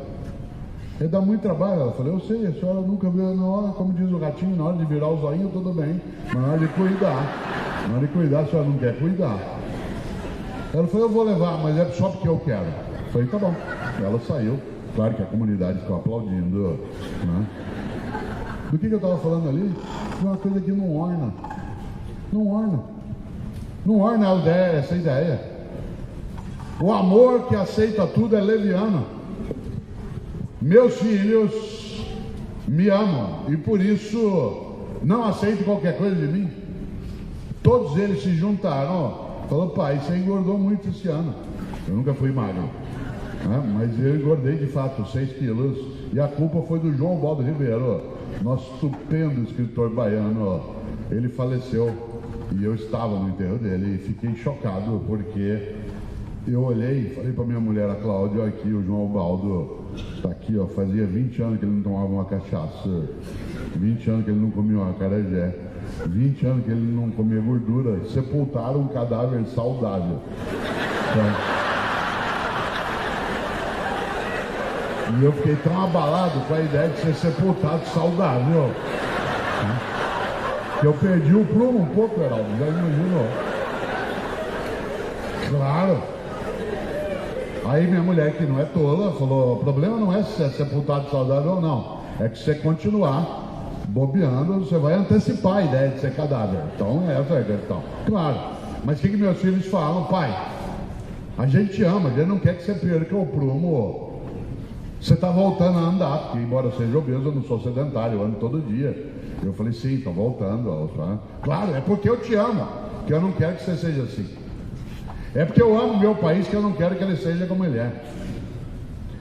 Ele dá muito trabalho. Ela falou, eu sei, a senhora nunca viu na hora, como diz o gatinho, na hora de virar o zoinho, tudo bem. Mas na hora de cuidar. Na hora de cuidar, a senhora não quer cuidar. Ela falou, eu vou levar, mas é só porque eu quero. Eu falei, tá bom. Ela saiu. Claro que a comunidade ficou aplaudindo, né? Do que eu estava falando ali? De uma coisa que não orna. Não orna. Não orna a ideia, essa ideia. O amor que aceita tudo é leviano. Meus filhos me amam e por isso não aceitam qualquer coisa de mim. Todos eles se juntaram. Falou, pai, você engordou muito esse ano. Eu nunca fui magro. Mas eu engordei de fato 6 quilos e a culpa foi do João Baldo Ribeiro, nosso estupendo escritor baiano. Ele faleceu e eu estava no enterro dele e fiquei chocado porque eu olhei e falei para minha mulher, a Cláudia, olha aqui, o João Baldo está aqui, ó, fazia 20 anos que ele não tomava uma cachaça, 20 anos que ele não comia uma acarajé, 20 anos que ele não comia gordura, sepultaram um cadáver saudável. Então, e eu fiquei tão abalado com a ideia de ser sepultado saudável, que eu perdi o prumo um pouco, Heraldo, já imaginou? Claro. Aí minha mulher, que não é tola, falou, o problema não é se é sepultado saudável ou não, é que se você continuar bobeando, você vai antecipar a ideia de ser cadáver. Então, essa é a questão. Claro. Mas o que meus filhos falam? Pai, a gente ama, a gente não quer que você perca o prumo. Você está voltando a andar, porque embora eu seja obeso, eu não sou sedentário, eu ando todo dia. Eu falei, sim, estou voltando. Claro, é porque eu te amo, que eu não quero que você seja assim. É porque eu amo meu país, que eu não quero que ele seja como ele é.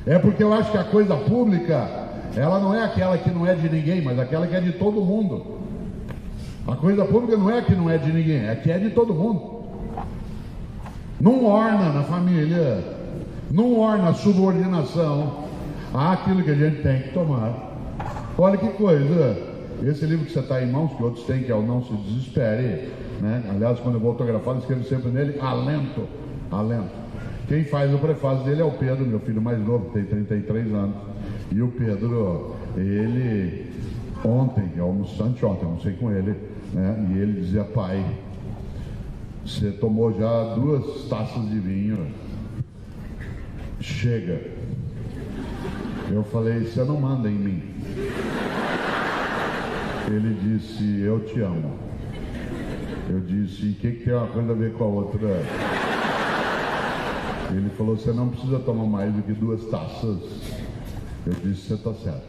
É porque eu acho que a coisa pública, ela não é aquela que não é de ninguém, mas aquela que é de todo mundo. A coisa pública não é que não é de ninguém, é que é de todo mundo. Não orna na família, não orna a subordinação àquilo que a gente tem que tomar. Olha que coisa, esse livro que você está em mãos, que outros têm, que é o Não Se Desespere, né? Aliás, quando eu vou autografar, eu escrevo sempre nele, alento, alento. Quem faz o prefácio dele é o Pedro, meu filho mais novo, que tem 33 anos. E o Pedro, ele, anteontem, almocei com ele, né? E ele dizia, pai, você tomou já 2 taças de vinho, chega. Eu falei, você não manda em mim. Ele disse, eu te amo. Eu disse, o que tem uma coisa a ver com a outra? Ele falou, você não precisa tomar mais do que 2 taças. Eu disse, você está certo.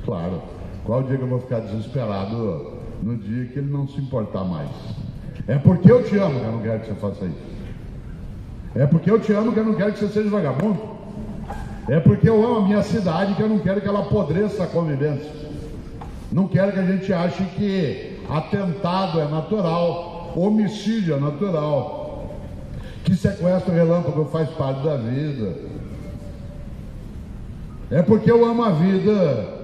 Claro. Qual o dia que eu vou ficar desesperado? No dia que ele não se importar mais. É porque eu te amo que eu não quero que você faça isso. É porque eu te amo que eu não quero que você seja vagabundo. É porque eu amo a minha cidade que eu não quero que ela apodreça a convivência. Não quero que a gente ache que atentado é natural, homicídio é natural, que sequestro relâmpago faz parte da vida. É porque eu amo a vida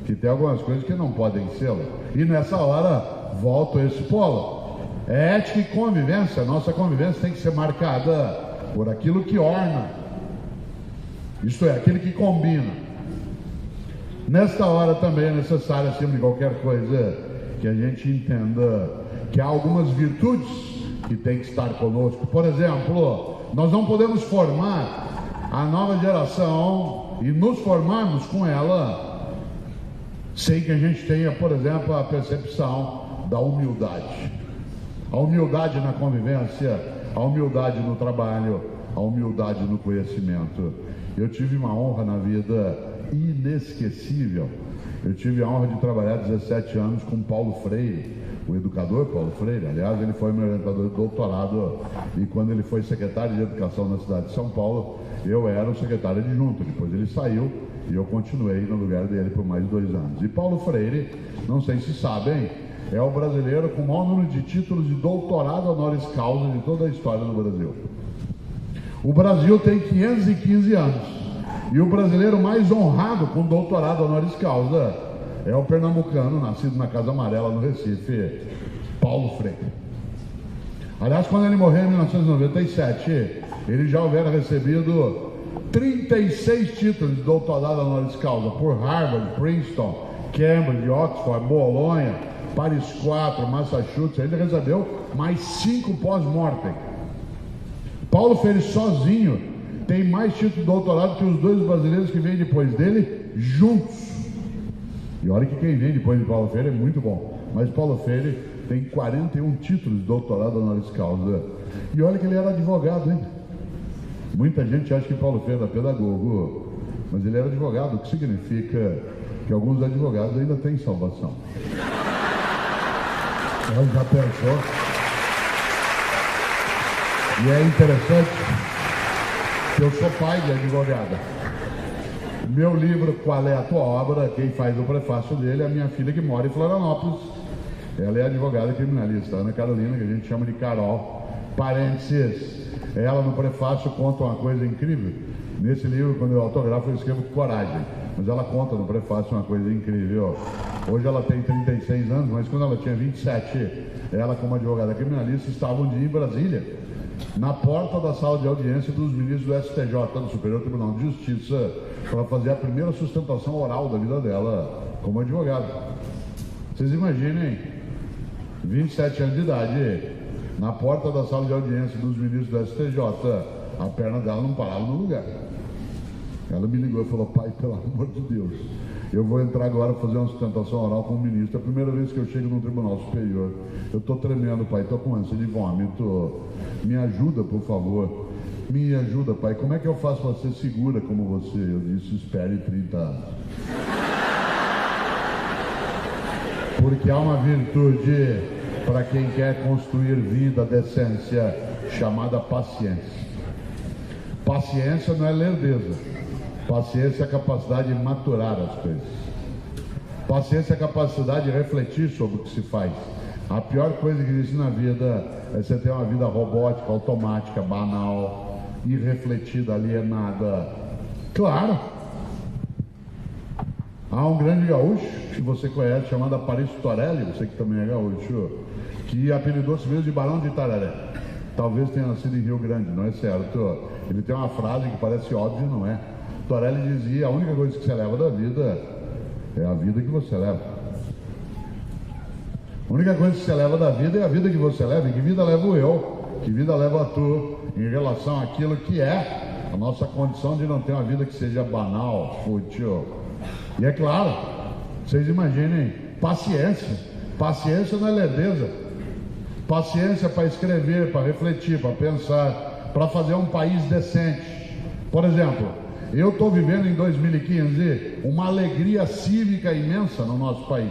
que tem algumas coisas que não podem ser. E nessa hora, volto a esse polo. É ética e convivência. Nossa convivência tem que ser marcada por aquilo que orna. Isto é, aquilo que combina. Nesta hora também é necessário, acima de qualquer coisa, que a gente entenda que há algumas virtudes que têm que estar conosco. Por exemplo, nós não podemos formar a nova geração e nos formarmos com ela sem que a gente tenha, por exemplo, a percepção da humildade. A humildade na convivência, a humildade no trabalho, a humildade no conhecimento. Eu tive uma honra na vida inesquecível. Eu tive a honra de trabalhar 17 anos com Paulo Freire, o educador Paulo Freire. Aliás, ele foi meu orientador de doutorado, e quando ele foi secretário de Educação na cidade de São Paulo, eu era o secretário adjunto. Depois ele saiu e eu continuei no lugar dele por mais de 2 anos. E Paulo Freire, não sei se sabem, é o brasileiro com o maior número de títulos de doutorado honoris causa de toda a história do Brasil. O Brasil tem 515 anos. E o brasileiro mais honrado com doutorado honoris causa é o pernambucano, nascido na Casa Amarela, no Recife, Paulo Freire. Aliás, quando ele morreu em 1997, ele já houvera recebido 36 títulos de doutorado honoris causa por Harvard, Princeton, Cambridge, Oxford, Bolonha, Paris 4, Massachusetts. Ele recebeu mais 5 pós-mortem. Paulo Freire sozinho tem mais títulos de doutorado que os 2 brasileiros que vêm depois dele juntos. E olha que quem vem depois de Paulo Freire é muito bom. Mas Paulo Freire tem 41 títulos de doutorado honoris causa. E olha que ele era advogado, hein? Muita gente acha que Paulo Freire era pedagogo, mas ele era advogado, o que significa que alguns advogados ainda têm salvação. Ela já pensou? E é interessante que eu sou pai de advogada. Meu livro, Qual é a Tua Obra? Quem faz o prefácio dele é a minha filha que mora em Florianópolis. Ela é advogada criminalista, Ana Carolina, que a gente chama de Carol. Parênteses, ela no prefácio conta uma coisa incrível. Nesse livro, quando eu autografo, eu escrevo coragem. Mas ela conta no prefácio uma coisa incrível. Hoje ela tem 36 anos, mas quando ela tinha 27, ela como advogada criminalista estava um dia em Brasília, na porta da sala de audiência dos ministros do STJ, do Superior Tribunal de Justiça, para fazer a primeira sustentação oral da vida dela como advogada. Vocês imaginem, 27 anos de idade, na porta da sala de audiência dos ministros do STJ, a perna dela não parava no lugar. Ela me ligou e falou: pai, pelo amor de Deus, eu vou entrar agora fazer uma sustentação oral com o ministro. É a primeira vez que eu chego no Tribunal Superior. Eu estou tremendo, pai, estou com ânsia de vômito. Me ajuda, por favor. Me ajuda, pai. Como é que eu faço para ser segura como você? Eu disse: espere 30 anos. Porque há uma virtude para quem quer construir vida, decência, chamada paciência. Paciência não é lerdeza. Paciência é a capacidade de maturar as coisas. Paciência é a capacidade de refletir sobre o que se faz. A pior coisa que existe na vida é você ter uma vida robótica, automática, banal, irrefletida, alienada. Claro! Há um grande gaúcho que você conhece, chamado Aparício Torelli, você que também é gaúcho, que apelidou-se mesmo de Barão de Itararé. Talvez tenha nascido em Rio Grande, não é certo? Ele tem uma frase que parece óbvia e não é. Torelli dizia: a única coisa que você leva da vida é a vida que você leva. A única coisa que você leva da vida é a vida que você leva. E que vida levo eu? Que vida leva tu em relação àquilo que é a nossa condição de não ter uma vida que seja banal, fútil. E é claro, vocês imaginem, paciência. Paciência não é lerdeza. Paciência para escrever, para refletir, para pensar, para fazer um país decente. Por exemplo, eu estou vivendo em 2015 uma alegria cívica imensa no nosso país,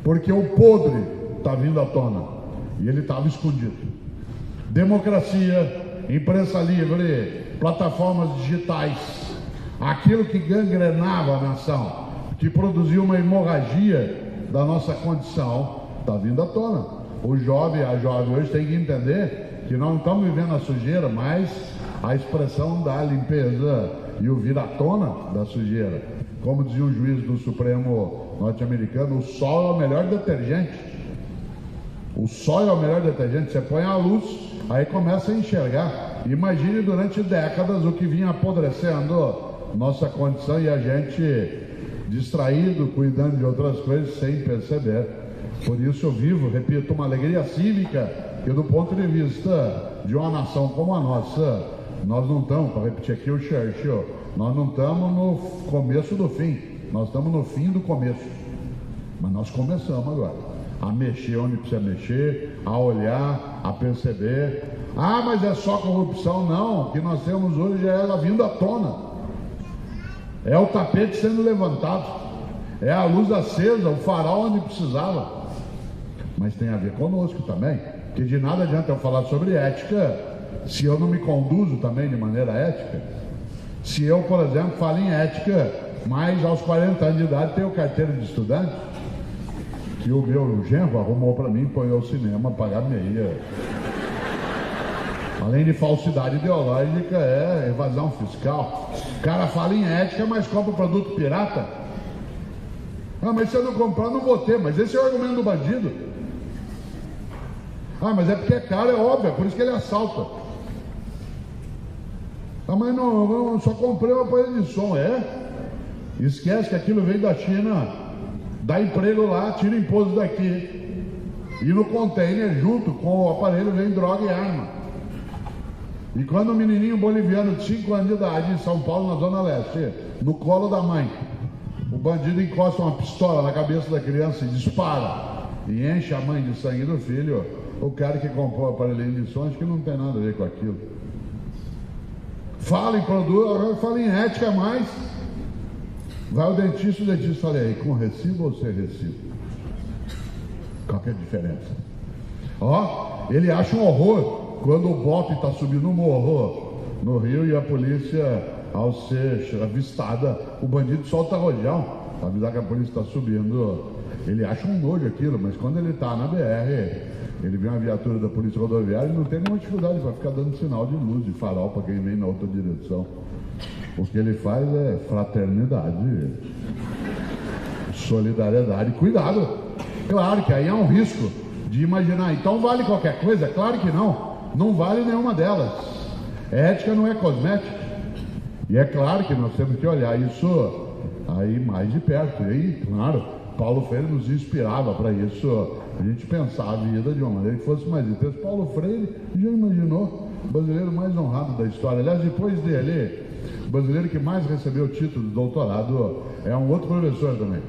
porque o podre está vindo à tona e ele estava escondido. Democracia, imprensa livre, plataformas digitais, aquilo que gangrenava a nação, que produziu uma hemorragia da nossa condição, está vindo à tona. O jovem, a jovem hoje tem que entender que nós não estamos vivendo a sujeira, mas a expressão da limpeza e o vir à tona da sujeira. Como dizia o juiz do Supremo norte-americano, o sol é o melhor detergente. O sol é o melhor detergente. Você põe a luz, aí começa a enxergar. Imagine durante décadas o que vinha apodrecendo nossa condição e a gente distraído, cuidando de outras coisas sem perceber. Por isso eu vivo, repito, uma alegria cívica que do ponto de vista de uma nação como a nossa, nós não estamos, para repetir aqui o Churchill, nós não estamos no começo do fim, nós estamos no fim do começo. Mas nós começamos agora. a mexer onde precisa mexer, a olhar, a perceber. Ah, mas é só corrupção? Não, o que nós temos hoje é ela vindo à tona, é o tapete sendo levantado, é a luz acesa, o farol onde precisava. Mas tem a ver conosco também, que de nada adianta eu falar sobre ética se eu não me conduzo também de maneira ética. Se eu, por exemplo, falo em ética, mas aos 40 anos de idade tenho carteira de estudante, que o meu genro arrumou para mim, põe ao cinema, pagar meia. Além de falsidade ideológica, é evasão fiscal. O cara fala em ética, mas compra produto pirata. Ah, mas se eu não comprar, não vou ter. Mas esse é o argumento do bandido. Ah, mas é porque é caro, é óbvio, é por isso que ele assalta. Ah, mas não, só comprei um aparelho de som. É? Esquece que aquilo veio da China, dá emprego lá, tira imposto daqui. E no container, junto com o aparelho, vem droga e arma. E quando um menininho boliviano de 5 anos de idade, em São Paulo, na Zona Leste, no colo da mãe, o bandido encosta uma pistola na cabeça da criança e dispara, e enche a mãe de sangue do filho, o cara que comprou o aparelhinho de som, acho que não tem nada a ver com aquilo. Fala em produto, fala em ética, mas vai o dentista fala aí, com recibo ou sem recibo? Qual que é a diferença? Ó, ele acha um horror quando o bote está subindo no morro no Rio e a polícia, ao ser avistada, o bandido solta rojão para avisar que a polícia está subindo. Ele acha um nojo aquilo, mas quando ele está na BR, ele vê uma viatura da polícia rodoviária e não tem nenhuma dificuldade para ficar dando sinal de luz, de farol para quem vem na outra direção. O que ele faz é fraternidade, solidariedade, cuidado. Claro que aí é um risco de imaginar, então vale qualquer coisa? Claro que não. Não vale nenhuma delas. Ética não é cosmética. E é claro que nós temos que olhar isso aí mais de perto. E aí, claro, Paulo Freire nos inspirava para isso, a gente pensar a vida de uma maneira que fosse mais intensa. Paulo Freire já imaginou o brasileiro mais honrado da história. Aliás, depois dele, o brasileiro que mais recebeu o título de doutorado é um outro professor também.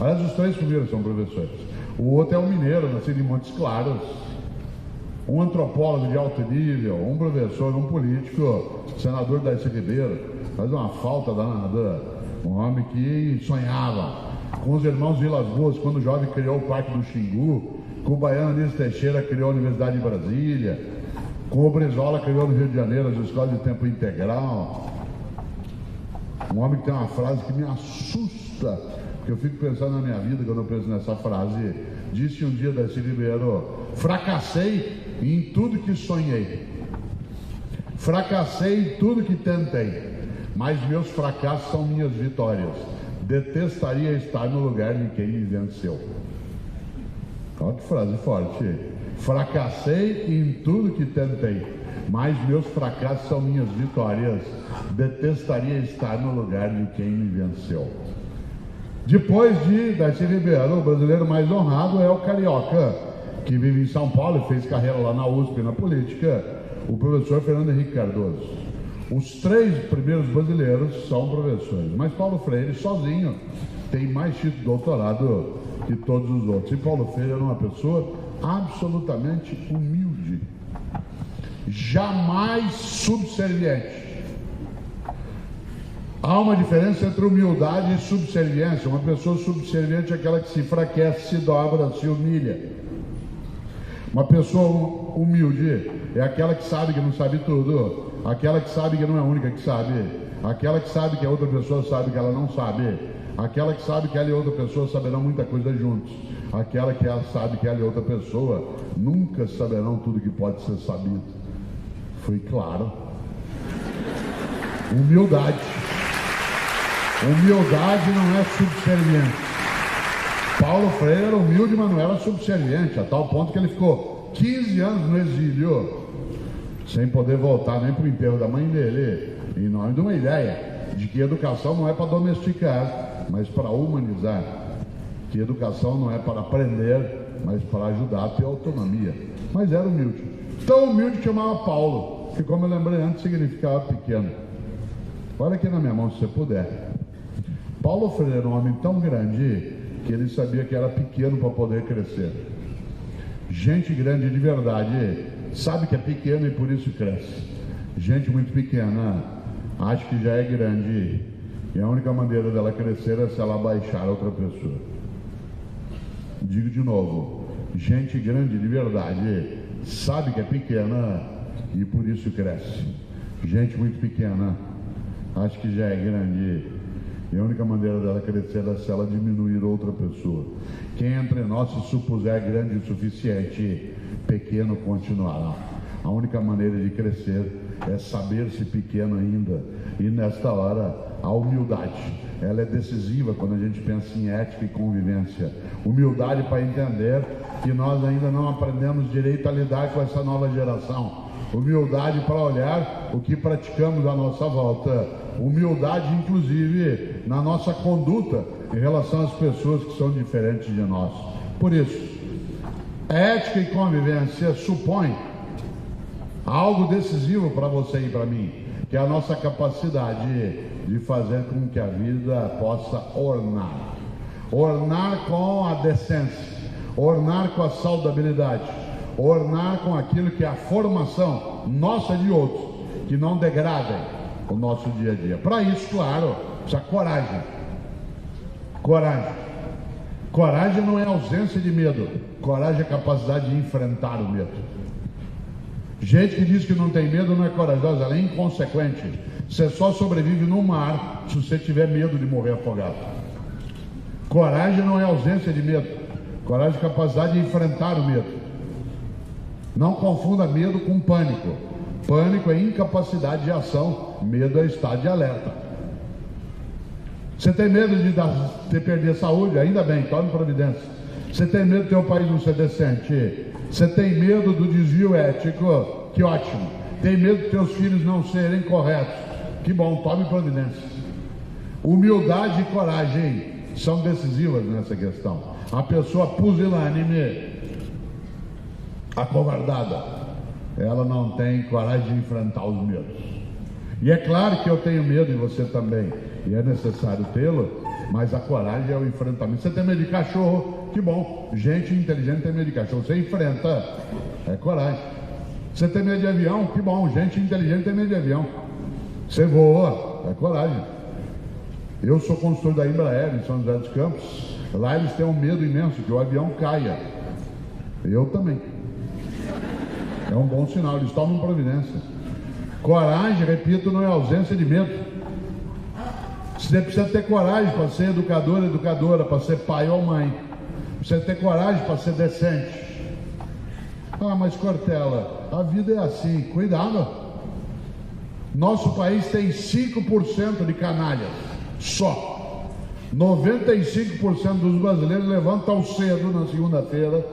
Aliás, os 3 primeiros são professores. O outro é um mineiro, nascido em Montes Claros, um antropólogo de alto nível, um professor, um político, senador Darcy Ribeiro, faz uma falta danada, um homem que sonhava com os irmãos Vilas Boas, quando o jovem criou o Parque do Xingu, com o baiano Anísio Teixeira criou a Universidade de Brasília, com o Brizola criou no Rio de Janeiro as escolas de tempo integral. Um homem que tem uma frase que me assusta, porque eu fico pensando na minha vida quando eu penso nessa frase. Disse um dia Darcy Ribeiro: fracassei em tudo que sonhei, fracassei em tudo que tentei, mas meus fracassos são minhas vitórias. Detestaria estar no lugar de quem me venceu. Olha que frase forte. Fracassei em tudo que tentei, mas meus fracassos são minhas vitórias. Detestaria estar no lugar de quem me venceu. Depois de Darcy Ribeiro, o brasileiro mais honrado é o carioca, que vive em São Paulo e fez carreira lá na USP na política, o professor Fernando Henrique Cardoso. Os 3 primeiros brasileiros são professores, mas Paulo Freire sozinho tem mais título de doutorado que todos os outros. E Paulo Freire era uma pessoa absolutamente humilde, jamais subserviente. Há uma diferença entre humildade e subserviência. Uma pessoa subserviente é aquela que se enfraquece, se dobra, se humilha. Uma pessoa humilde é aquela que sabe que não sabe tudo, aquela que sabe que não é a única que sabe, aquela que sabe que a outra pessoa sabe que ela não sabe, aquela que sabe que ela e outra pessoa saberão muita coisa juntos, aquela que ela sabe que ela e outra pessoa nunca saberão tudo que pode ser sabido. Foi claro. Humildade. Humildade não é subserviente. Paulo Freire era humilde, mas não era subserviente, a tal ponto que ele ficou 15 anos no exílio, sem poder voltar nem para o enterro da mãe dele, em nome de uma ideia de que educação não é para domesticar, mas para humanizar, que educação não é para aprender, mas para ajudar a ter autonomia. Mas era humilde, tão humilde que chamava Paulo, que, como eu lembrei antes, significava pequeno. Olha aqui na minha mão, se você puder. Paulo Freire era um homem tão grande que ele sabia que era pequeno para poder crescer. Gente grande de verdade sabe que é pequena e por isso cresce. Gente muito pequena acha que já é grande e a única maneira dela crescer é se ela baixar outra pessoa. Digo de novo, gente grande de verdade sabe que é pequena e por isso cresce. Gente muito pequena acha que já é grande e a única maneira dela crescer é se ela diminuir outra pessoa. Quem entre nós se supuser grande o suficiente, pequeno continuará. A única maneira de crescer é saber-se pequeno ainda. E nesta hora, a humildade, ela é decisiva quando a gente pensa em ética e convivência. Humildade para entender que nós ainda não aprendemos direito a lidar com essa nova geração. Humildade para olhar o que praticamos à nossa volta. Humildade, inclusive, na nossa conduta em relação às pessoas que são diferentes de nós. Por isso, ética e convivência supõe algo decisivo para você e para mim, que é a nossa capacidade de fazer com que a vida possa ornar. Ornar com a decência, ornar com a saudabilidade, ornar com aquilo que é a formação nossa e de outros, que não degradem o nosso dia a dia. Para isso, claro, precisa coragem. Coragem. Coragem não é ausência de medo. Coragem é capacidade de enfrentar o medo. Gente que diz que não tem medo não é corajosa, ela é inconsequente. Você só sobrevive no mar se você tiver medo de morrer afogado. Coragem não é ausência de medo. Coragem é capacidade de enfrentar o medo. Não confunda medo com pânico. Pânico é incapacidade de ação, medo é estado de alerta. Você tem medo de perder a saúde? Ainda bem, tome providência. Você tem medo do teu país não ser decente? Você tem medo do desvio ético? Que ótimo. Tem medo dos teus filhos não serem corretos? Que bom, tome providência. Humildade e coragem são decisivas nessa questão. A pessoa pusilânime, acovardada, ela não tem coragem de enfrentar os medos. E é claro que eu tenho medo e você também, e é necessário tê-lo, mas a coragem é o enfrentamento. Você tem medo de cachorro? Que bom, gente inteligente tem medo de cachorro. Você enfrenta, é coragem. Você tem medo de avião? Que bom, gente inteligente tem medo de avião. Você voa, é coragem. Eu sou consultor da Embraer em São José dos Campos. Lá eles têm um medo imenso que o avião caia. Eu também. É um bom sinal, eles tomam providência. Coragem, repito, não é ausência de medo. Você precisa ter coragem para ser educador, educadora, para ser pai ou mãe. Precisa ter coragem para ser decente. Ah, mas Cortella, a vida é assim, cuidado. Nosso país tem 5% de canalhas, só. 95% dos brasileiros levantam cedo na segunda-feira,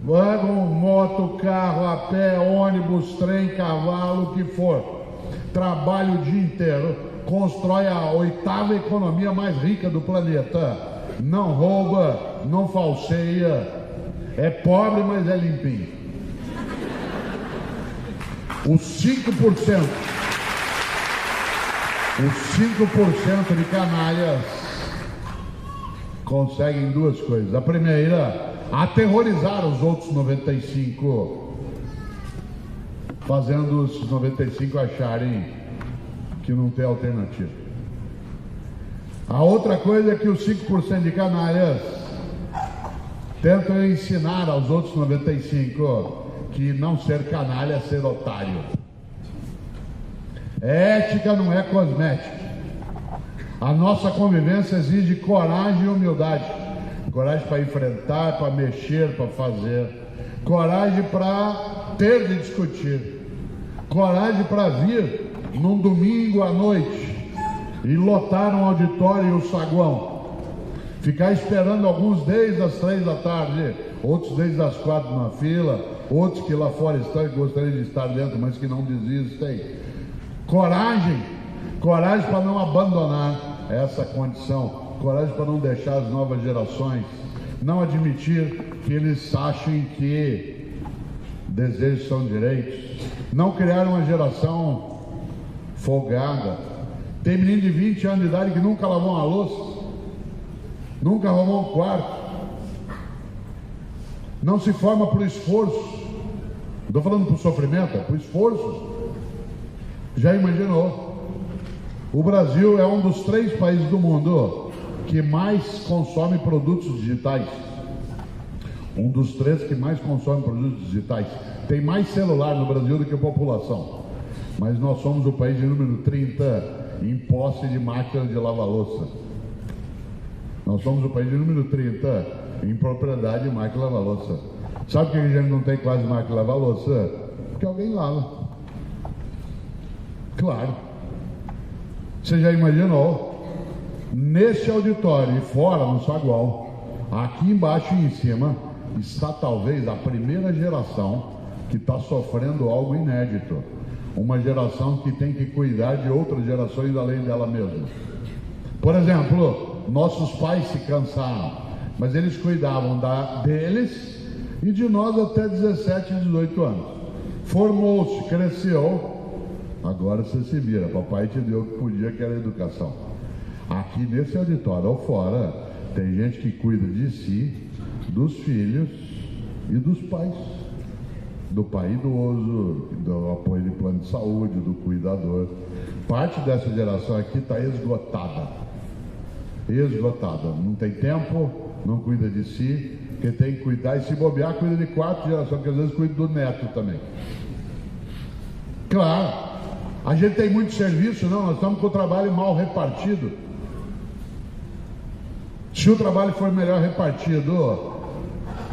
pegam moto, carro, a pé, ônibus, trem, cavalo, o que for. Trabalha o dia inteiro, constrói a 8ª economia mais rica do planeta. Não rouba, não falseia, é pobre, mas é limpinho. Os 5% de canalhas conseguem duas coisas. A primeira, aterrorizar os outros 95, fazendo os 95 acharem que não tem alternativa. A outra coisa é que os 5% de canalhas tentam ensinar aos outros 95 que não ser canalha é ser otário. Ética não é cosmética. A nossa convivência exige coragem e humildade. Coragem para enfrentar, para mexer, para fazer. Coragem para ter de discutir. Coragem para vir num domingo à noite e lotar um auditório e um saguão. Ficar esperando alguns desde as 3 da tarde, outros desde as 4 na fila, outros que lá fora estão e gostariam de estar dentro, mas que não desistem. Coragem para não abandonar essa condição, coragem para não deixar as novas gerações, não admitir que eles achem que desejos são direitos, não criar uma geração folgada. Tem menino de 20 anos de idade que nunca lavou uma louça, nunca arrumou um quarto, Não se forma por esforço. Não estou falando por sofrimento, é por esforço. Já imaginou? O Brasil é um dos 3 países do mundo que mais consome produtos digitais. Um dos 3 que mais consome produtos digitais. Tem mais celular no Brasil do que a população. Mas nós somos o país de número 30 em posse de máquina de lavar louça. Nós somos o país de número 30 em propriedade de máquina de lavar louça. Sabe por que a gente não tem quase máquina de lavar louça? Porque alguém lava. Claro. Você já imaginou? Neste auditório e fora, no saguão, aqui embaixo e em cima, está talvez a primeira geração que está sofrendo algo inédito. Uma geração que tem que cuidar de outras gerações além dela mesma. Por exemplo, nossos pais se cansaram, mas eles cuidavam deles e de nós até 17, 18 anos. Formou-se, cresceu, agora você se vira, papai te deu o que podia, que era educação. Aqui nesse auditório ou fora, tem gente que cuida de si, dos filhos e dos pais. Do pai idoso, do apoio de plano de saúde, do cuidador. Parte dessa geração aqui está esgotada. Esgotada. Não tem tempo, não cuida de si, porque tem que cuidar, e se bobear, cuida de 4 gerações, que às vezes cuida do neto também. Claro, a gente tem muito serviço, não, nós estamos com o trabalho mal repartido. Se o trabalho for melhor repartido,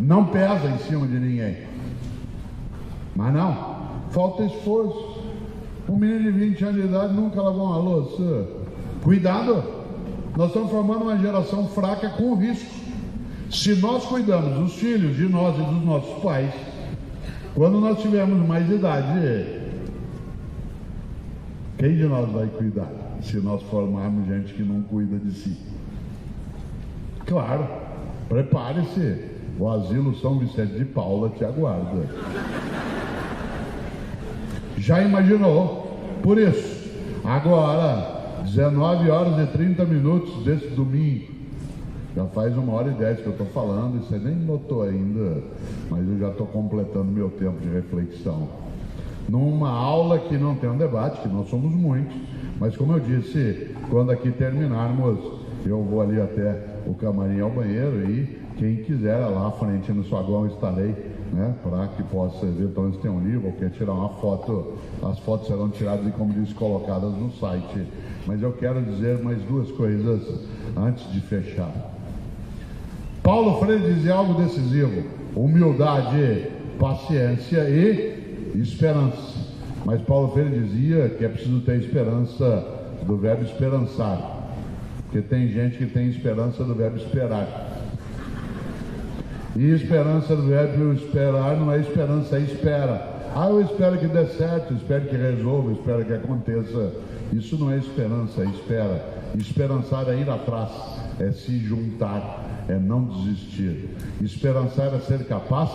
não pesa em cima de ninguém. Mas não, falta esforço. Um menino de 20 anos de idade nunca lavou uma louça. Cuidado, nós estamos formando uma geração fraca com risco. Se nós cuidamos dos filhos de nós e dos nossos pais, quando nós tivermos mais idade, quem de nós vai cuidar? Se nós formarmos gente que não cuida de si. Claro, prepare-se, o asilo São Vicente de Paula te aguarda. Já imaginou? Por isso, agora, 19 horas e 30 minutos desse domingo, já faz 1h10 que eu estou falando, e você nem notou ainda, mas eu já estou completando meu tempo de reflexão. Numa aula que não tem um debate, que nós somos muitos, mas como eu disse, quando aqui terminarmos, eu vou ali até o camarim ao banheiro e quem quiser lá à frente no saguão estarei, né, para que possa eventualmente ter um livro ou quer tirar uma foto. As fotos serão tiradas e, como disse, colocadas no site. Mas eu quero dizer mais 2 coisas antes de fechar. Paulo Freire dizia algo decisivo: humildade, paciência e esperança. Mas Paulo Freire dizia que é preciso ter esperança do verbo esperançar, porque tem gente que tem esperança do verbo esperar. E esperança do verbo esperar não é esperança, é espera. Eu espero que dê certo, espero que resolva, espero que aconteça. Isso não é esperança, é espera. Esperançar é ir atrás, é se juntar, é não desistir. Esperançar é ser capaz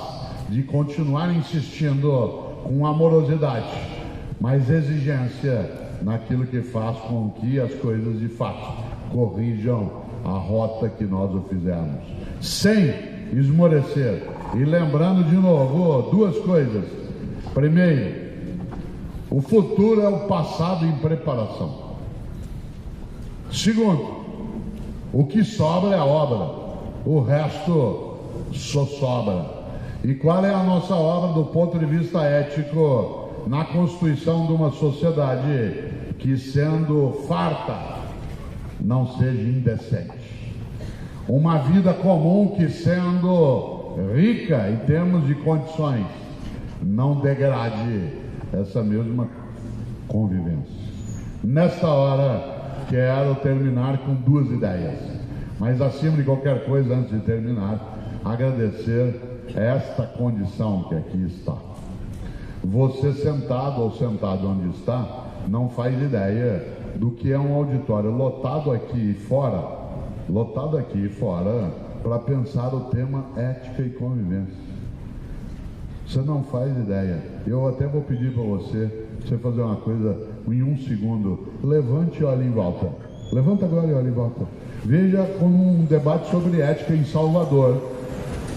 de continuar insistindo com amorosidade, mas exigência naquilo que faz com que as coisas de fato corrijam a rota que nós o fizemos, sem esmorecer. E lembrando de novo 2 coisas. Primeiro, o futuro é o passado em preparação. Segundo, o que sobra é a obra, o resto só sobra. E qual é a nossa obra do ponto de vista ético na constituição de uma sociedade que, sendo farta, não seja indecente? Uma vida comum que, sendo rica em termos de condições, não degrade essa mesma convivência. Nesta hora, quero terminar com 2 ideias. Mas, acima de qualquer coisa, antes de terminar, agradecer esta condição que aqui está. Você sentado ou sentado onde está, não faz ideia do que é um auditório lotado aqui fora, para pensar o tema ética e convivência. Você não faz ideia. Eu até vou pedir para você fazer uma coisa em 1 segundo. Levante e olhe em volta. Levanta agora e olhe em volta. Veja como um debate sobre ética em Salvador.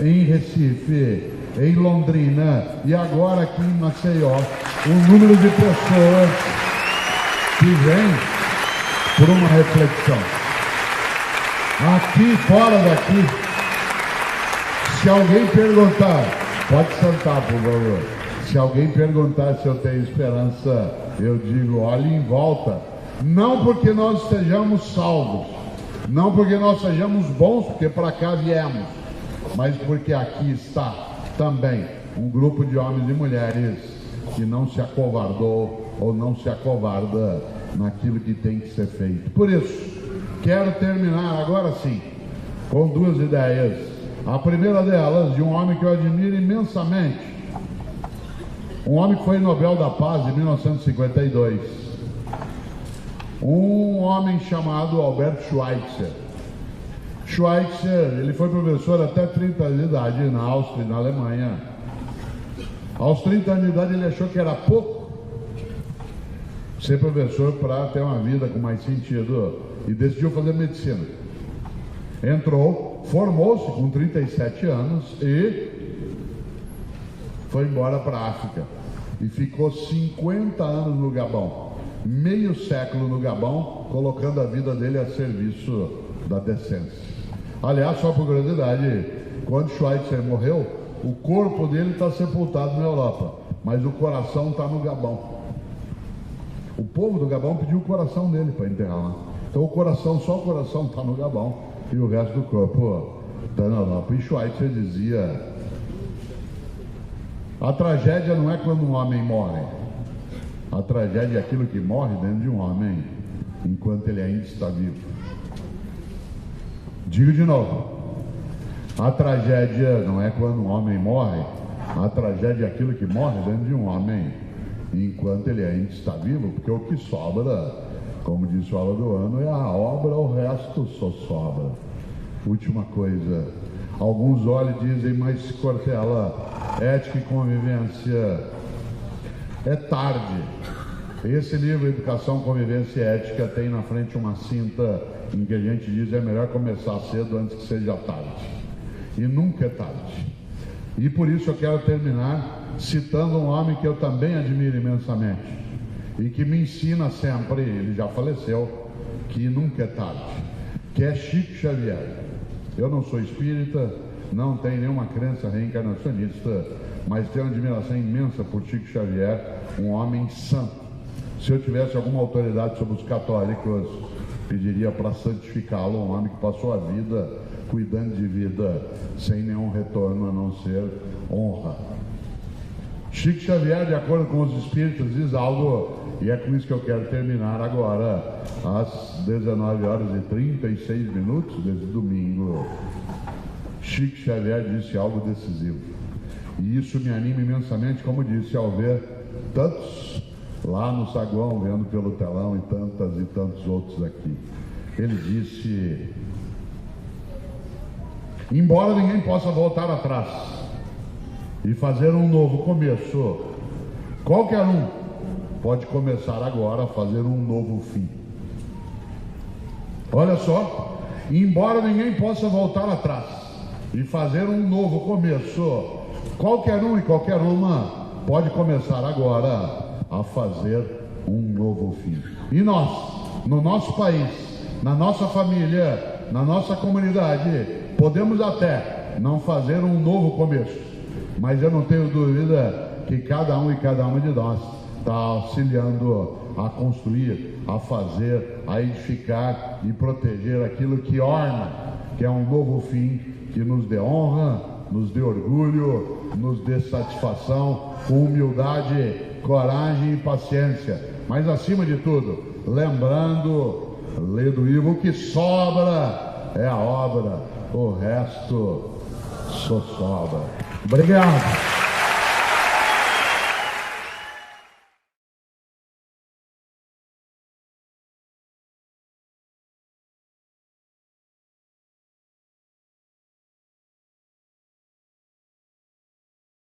em Recife, em Londrina e agora aqui em Maceió, o número de pessoas que vem por uma reflexão. Aqui, fora daqui, se alguém perguntar, pode sentar, por favor. Se alguém perguntar se eu tenho esperança, eu digo, olhe em volta. Não porque nós estejamos salvos, não porque nós sejamos bons, porque para cá viemos, mas porque aqui está também um grupo de homens e mulheres que não se acovardou ou não se acovarda naquilo que tem que ser feito. Por isso, quero terminar agora sim com duas ideias. A primeira delas, de um homem que eu admiro imensamente, um homem que foi Nobel da Paz em 1952, um homem chamado Albert Schweitzer. Schweitzer, ele foi professor até 30 anos de idade na Áustria e na Alemanha. Aos 30 anos de idade ele achou que era pouco ser professor para ter uma vida com mais sentido e decidiu fazer medicina. Entrou, formou-se com 37 anos e foi embora para a África e ficou 50 anos no Gabão, meio século no Gabão, colocando a vida dele a serviço da decência. Aliás, só por curiosidade, quando Schweitzer morreu, o corpo dele está sepultado na Europa, mas o coração está no Gabão. O povo do Gabão pediu o coração dele para enterrar lá. Então só o coração está no Gabão e o resto do corpo está na Europa. E Schweitzer dizia: a tragédia não é quando um homem morre, a tragédia é aquilo que morre dentro de um homem enquanto ele ainda está vivo. Digo de novo, a tragédia não é quando um homem morre, a tragédia é aquilo que morre dentro de um homem enquanto ele ainda está vivo, porque o que sobra, como disse o Aladoano, é a obra, o resto só sobra. Última coisa, alguns olham e dizem, mas Cortella, ética e convivência é tarde. Esse livro, Educação, Convivência e Ética, tem na frente uma cinta em que a gente diz é melhor começar cedo antes que seja tarde. E nunca é tarde. E por isso eu quero terminar citando um homem que eu também admiro imensamente e que me ensina sempre, ele já faleceu, que nunca é tarde, que é Chico Xavier. Eu não sou espírita, não tenho nenhuma crença reencarnacionista, mas tenho uma admiração imensa por Chico Xavier, um homem santo. Se eu tivesse alguma autoridade sobre os católicos, pediria para santificá-lo, um homem que passou a vida cuidando de vida sem nenhum retorno a não ser honra. Chico Xavier, de acordo com os espíritos, diz algo, e é com isso que eu quero terminar agora, às 19 horas e 36 minutos desse domingo. Chico Xavier disse algo decisivo, e isso me anima imensamente, como disse, ao ver tantos lá no saguão, vendo pelo telão, e tantos outros aqui. Ele disse: embora ninguém possa voltar atrás e fazer um novo começo, qualquer um pode começar agora a fazer um novo fim. Olha só, embora ninguém possa voltar atrás e fazer um novo começo, qualquer um e qualquer uma pode começar agora a fazer um novo fim. E nós, no nosso país, na nossa família, na nossa comunidade, podemos até não fazer um novo começo, mas eu não tenho dúvida que cada um e cada uma de nós está auxiliando a construir, a fazer, a edificar e proteger aquilo que orna, que é um novo fim que nos dê honra, nos dê orgulho, nos dê satisfação, com humildade, coragem e paciência. Mas acima de tudo, lembrando, lê do livro, o que sobra é a obra, o resto só sobra. Obrigado.